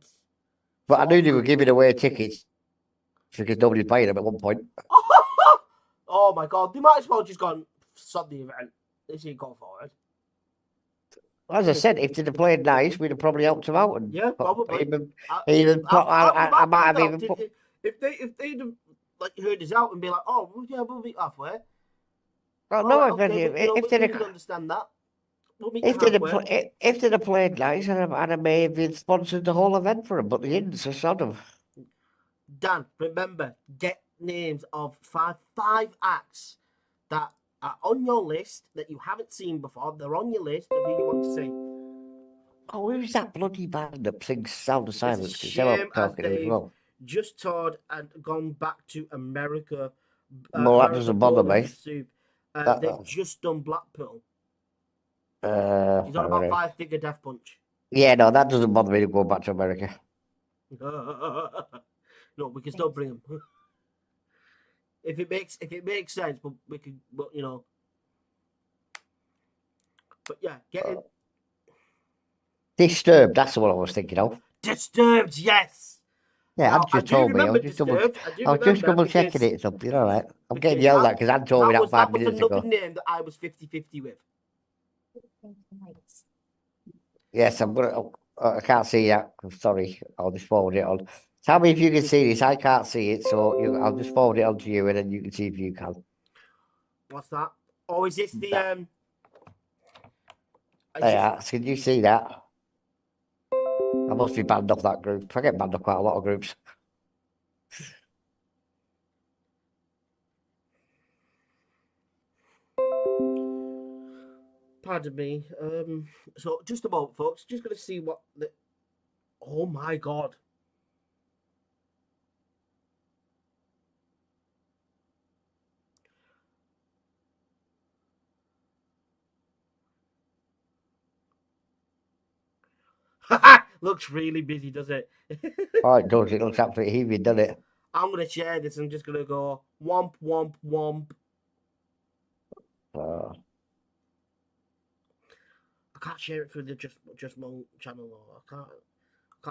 But I knew they were giving away tickets because nobody was buying them at one point. Oh my God. They might as well just gone sod the event. They should go for it. As I said, if they'd have played nice, we'd have probably helped them out. And yeah, probably. I might have even put. If they'd have like heard us out and be like, oh yeah, we'll meet halfway. Well, no, if they'd understand that, we'll meet halfway. If they'd have played nice, and I may have been sponsored the whole event for them, but they didn't. So sod them. Dan, remember, get names of five acts that are on your list that you haven't seen before. They're on your list of who you want to see. Oh, who's that bloody band that sings Sound of Silence? It's a shame as they've well. just toured and gone back to America. Well, that doesn't bother me. They've just done Blackpool. He's on about Five Finger Death Punch. Yeah, no, that doesn't bother me to go back to America. No, we can still bring him. If it makes sense, but we can, but you know. But yeah, get in. Disturbed, that's what I was thinking of. Disturbed, yes. Yeah, Anne just told me. I was just double checking it. Something, all right. I'm getting yelled at because Anne told me that 5 minutes ago. That was another name that I was 50-50 with. Yes, I'm gonna. I can't see that. I'm sorry. I'll just forward it on. Tell me if you can see this. I can't see it, so I'll just forward it on to you, and then you can see if you can. What's that? Oh, is this the Yeah, can you see that? I must be banned off that group. I get banned off quite a lot of groups. Pardon me. So just a moment, folks. Just gonna see what the. Oh my god. Looks really busy, does it? Oh, it does. It looks absolutely heaving, doesn't it? I'm gonna share this. I'm just gonna go womp womp womp. I can't share it through the just Mo channel. Or I can't.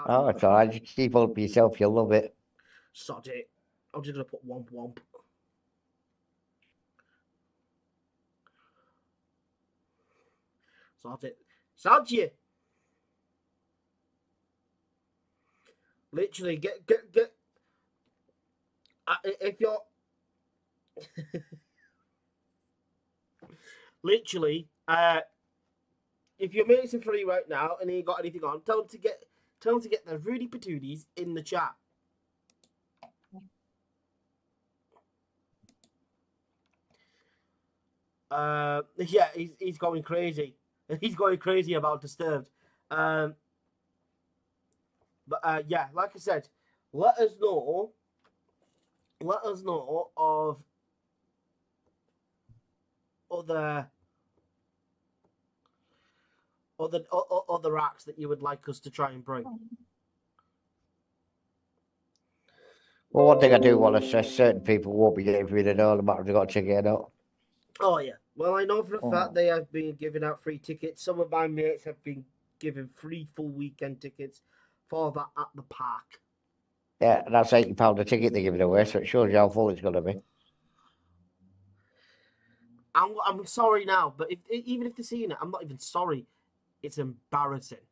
Oh, it's all right. Just keep up yourself. You'll love it. Sod it. I'm just gonna put womp womp. Sod it. Sod you. Literally, get. If you're literally, if you're mixing free right now and you ain't got anything on, tell them to get their Rudy Patooties in the chat. Yeah, he's going crazy. He's going crazy about Disturbed. But yeah, like I said, let us know of other acts that you would like us to try and bring. Well, one thing I do want to stress: certain people won't be getting free. They know no matter if they got a ticket or not. Oh yeah. Well, I know for a fact they have been giving out free tickets. Some of my mates have been given free full weekend tickets for that at the park. Yeah, and that's £80 a ticket they're giving away, so it shows you how full it's going to be. I'm sorry now, but even if they're seeing it, I'm not even sorry. It's embarrassing.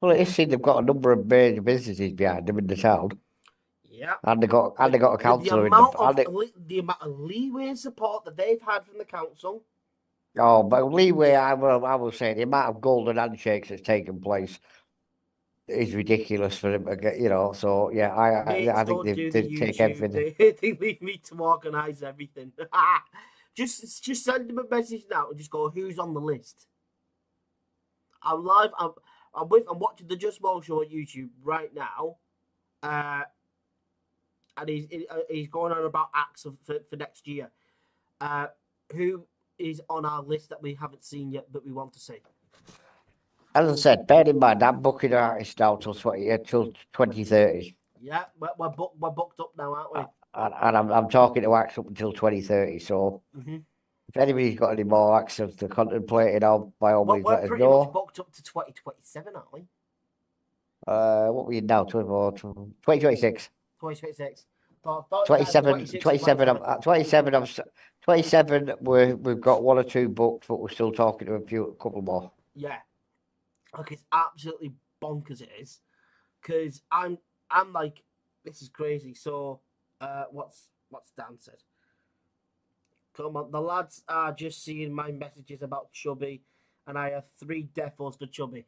Well, it is seen they've got a number of major businesses behind them in the town. Yeah. And they got a councillor in the amount of leeway and support that they've had from the council. Oh, but leeway, I will say the amount of golden handshakes that's taken place is ridiculous for them to get, So yeah, I think they take everything. They leave me to organise everything. just send them a message now and just go, who's on the list? I'm live. I'm watching the Just Mo show on YouTube right now, and he's going on about acts for next year. Who is on our list that we haven't seen yet, but we want to see? As I said, bear in mind, I'm booking an artist now till 2030. Yeah, we're booked up now, aren't we? And I'm talking to acts up until 2030. So if anybody's got any more acts to contemplate, by all means, let us know. We're pretty much booked up to 2027, aren't we? What are we in now? 2026. 2026. 27. We've got one or two booked, but we're still talking to a couple more. Yeah, like it's absolutely bonkers. It is, because I'm like, this is crazy. So, what's Dan said? Come on, the lads are just seeing my messages about Chubby, and I have 3 defos for Chubby.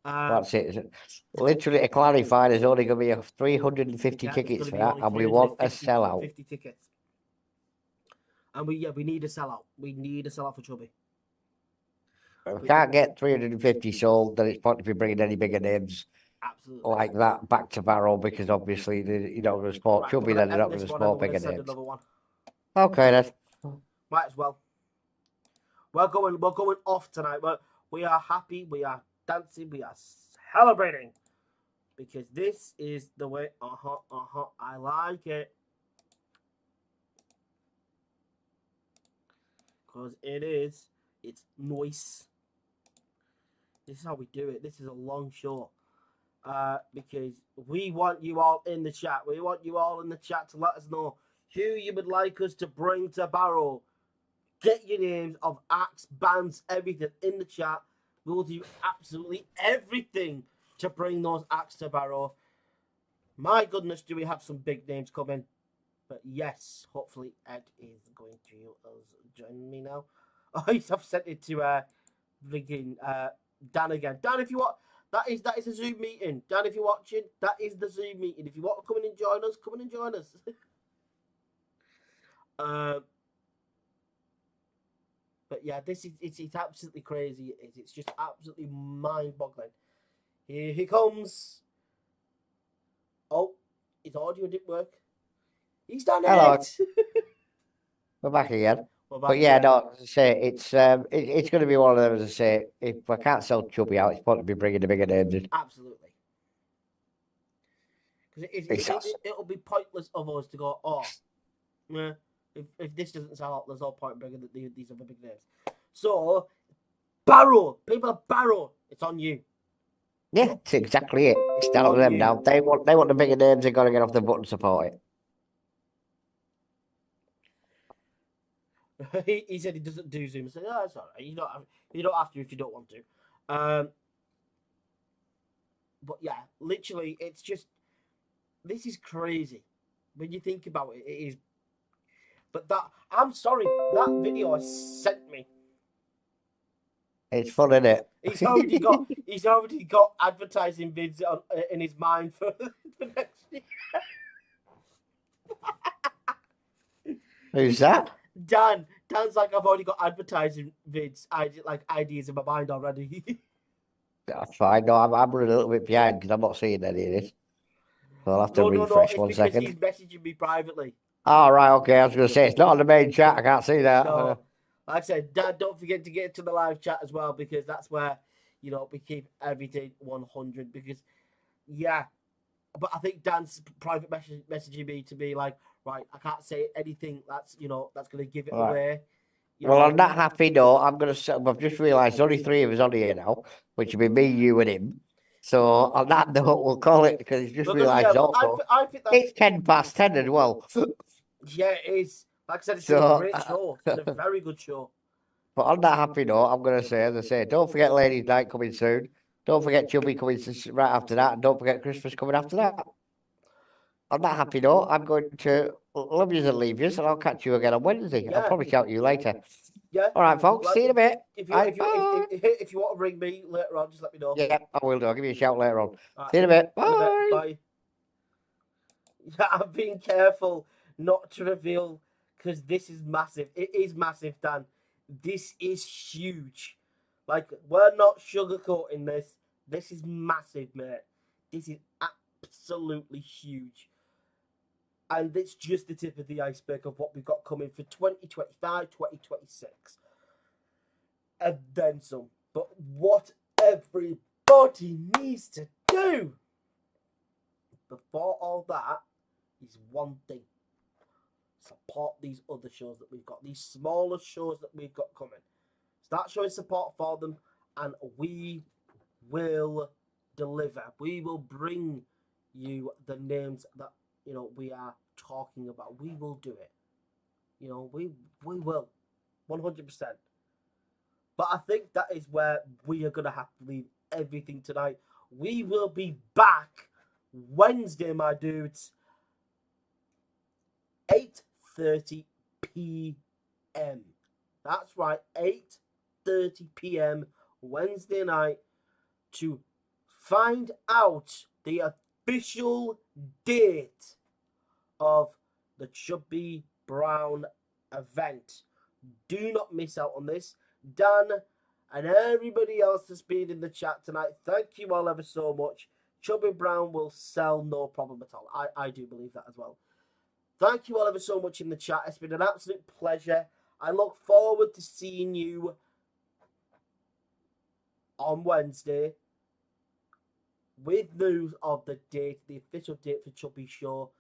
That's it. Literally, to clarify, there's only going to be 350 tickets for that, and we want a sellout. 50 tickets. And we need a sellout. We need a sellout for Chubby. If we can't get 350 sold, then it's pointless to be bringing any bigger names like that back to Barrow, because obviously the sport Chubby, then they're not going to support bigger names. Okay, then. Might as well. We're going off tonight. We are happy. We are dancing. We are celebrating, because this is the way. I like it, because it's nice. This is how we do it. This is a long show, because we want you all in the chat. We want you all in the chat to let us know who you would like us to bring to Barrow. Get your names of acts, bands, everything in the chat. We will do absolutely everything to bring those acts to Barrow. My goodness, do we have some big names coming? But yes, hopefully Ed is going to join me now. Oh, I've sent it to freaking Dan again. Dan, if you want, that is a Zoom meeting. Dan, if you're watching, that is the Zoom meeting. If you want to come in and join us, come in and join us. But yeah, this is it's absolutely crazy. It's just absolutely mind-boggling. Here he comes. Oh, his audio didn't work. He's done Hello. it. We're back again. We're back But yeah, again. no, as I say, it's going to be one of them. As I say, if I can't sell Chubby out, it's point to be bringing the bigger names in. Absolutely. Because it'll be pointless of us to go, oh, yeah, if this doesn't sell out, there's no point in bringing these other big names. So, Barrow, people of Barrow, it's on you. Yeah, that's exactly it. It's down on to them you. now. They want the bigger names. They've got to get off the book and support it. He said he doesn't do Zoom. I said, oh, it's all right. You don't have to if you don't want to. But yeah, literally, it's just, this is crazy. When you think about it, it is. But I'm sorry, that video sent me. It's fun, isn't it? He's already got advertising bids in his mind for next year. Who's that? Dan's like, I've already got advertising bids, ideas in my mind already. That's fine. No, I'm running a little bit behind because I'm not seeing any of this. So I'll have to refresh one second. He's messaging me privately. Oh, right, okay. I was going to say, it's not on the main chat. I can't see that. No. Like I said, Dad, don't forget to get to the live chat as well, because that's where, we keep everything 100. Because, yeah, but I think Dan's private messaging me to be like, right, I can't say anything that's, that's going to give it away. Well, on that happy note, I've just realised there's only 3 of us on here now, which would be me, you, and him. So on that note, we'll call it, because he's just realised also I think it's 10:10 as well. Yeah, it is. Like I said, it's a great show. It's a very good show. But on that happy note, I'm going to say, as I say, don't forget Ladies' Night coming soon. Don't forget Chubby coming right after that. And don't forget Christmas coming after that. On that happy note, I'm going to love yous and leave yous, and I'll catch you again on Wednesday. Yeah. I'll probably shout you later. Yeah. All right, folks. See you in a bit. If you want to ring me later on, just let me know. Yeah, I will do. I'll give you a shout later on. Right. See you in a bit. Bye. Bye. Yeah, I'm being careful not to reveal, because this is massive. It is massive, Dan. This is huge. Like, we're not sugarcoating this. This is massive, mate. This is absolutely huge. And it's just the tip of the iceberg of what we've got coming for 2025, 2026. And then some. But what everybody needs to do before all that is one thing. Support these other shows that we've got. These smaller shows that we've got coming. Start showing support for them, and we will deliver. We will bring you the names that we are talking about. We will do it. We will, 100%. But I think that is where we are gonna have to leave everything tonight. We will be back Wednesday, my dudes. 8:30 p.m. That's right, 8:30 p.m. Wednesday night, to find out the official date of the Chubby Brown event. Do not miss out on this. Dan and everybody else that's been in the chat tonight, thank you all ever so much. Chubby Brown will sell, no problem at all. I do believe that as well. Thank you all ever so much in the chat. It's been an absolute pleasure. I look forward to seeing you on Wednesday with news of the date, the official date for Chubby Show.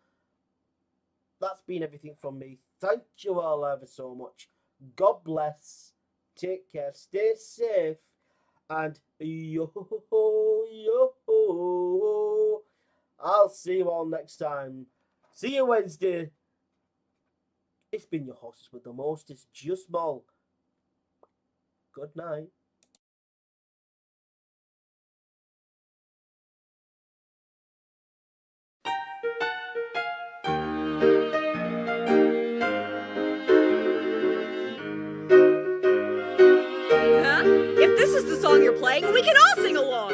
That's been everything from me. Thank you all ever so much. God bless. Take care. Stay safe. And yo. I'll see you all next time. See you Wednesday. It's been your hostess with the most. It's just Mol. Good night. Huh? If this is song you're playing, we can all sing along.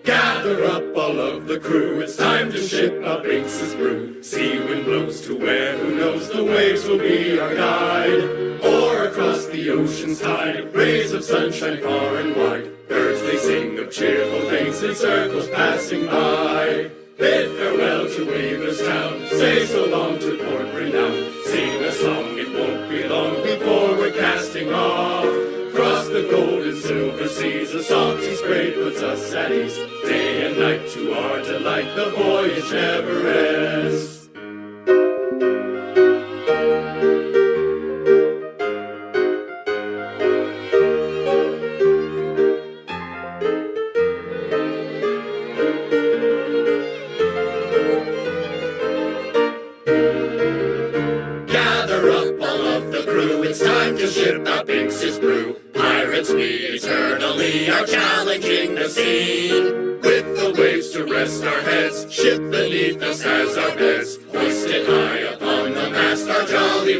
Gather up all of the crew, it's time to ship our Binks's brew. Sea wind blows to where, who knows, the waves will be our guide. Or across the ocean's tide, rays of sunshine far and wide. Birds they sing of cheerful things in circles passing by. Bid farewell to Weaver's town, say so long to port renown. Sing a song, it won't be long before we're casting off. Cross the gold and silver seas, a salty spray puts us at ease. Day and night to our delight, the voyage never ends. Gather up all of the crew, it's time to ship our Binks's brew. Pirates we eternally are challenging the scene. With the waves to rest our heads, ship beneath us as our beds. Hoisted high upon the mast, our jolly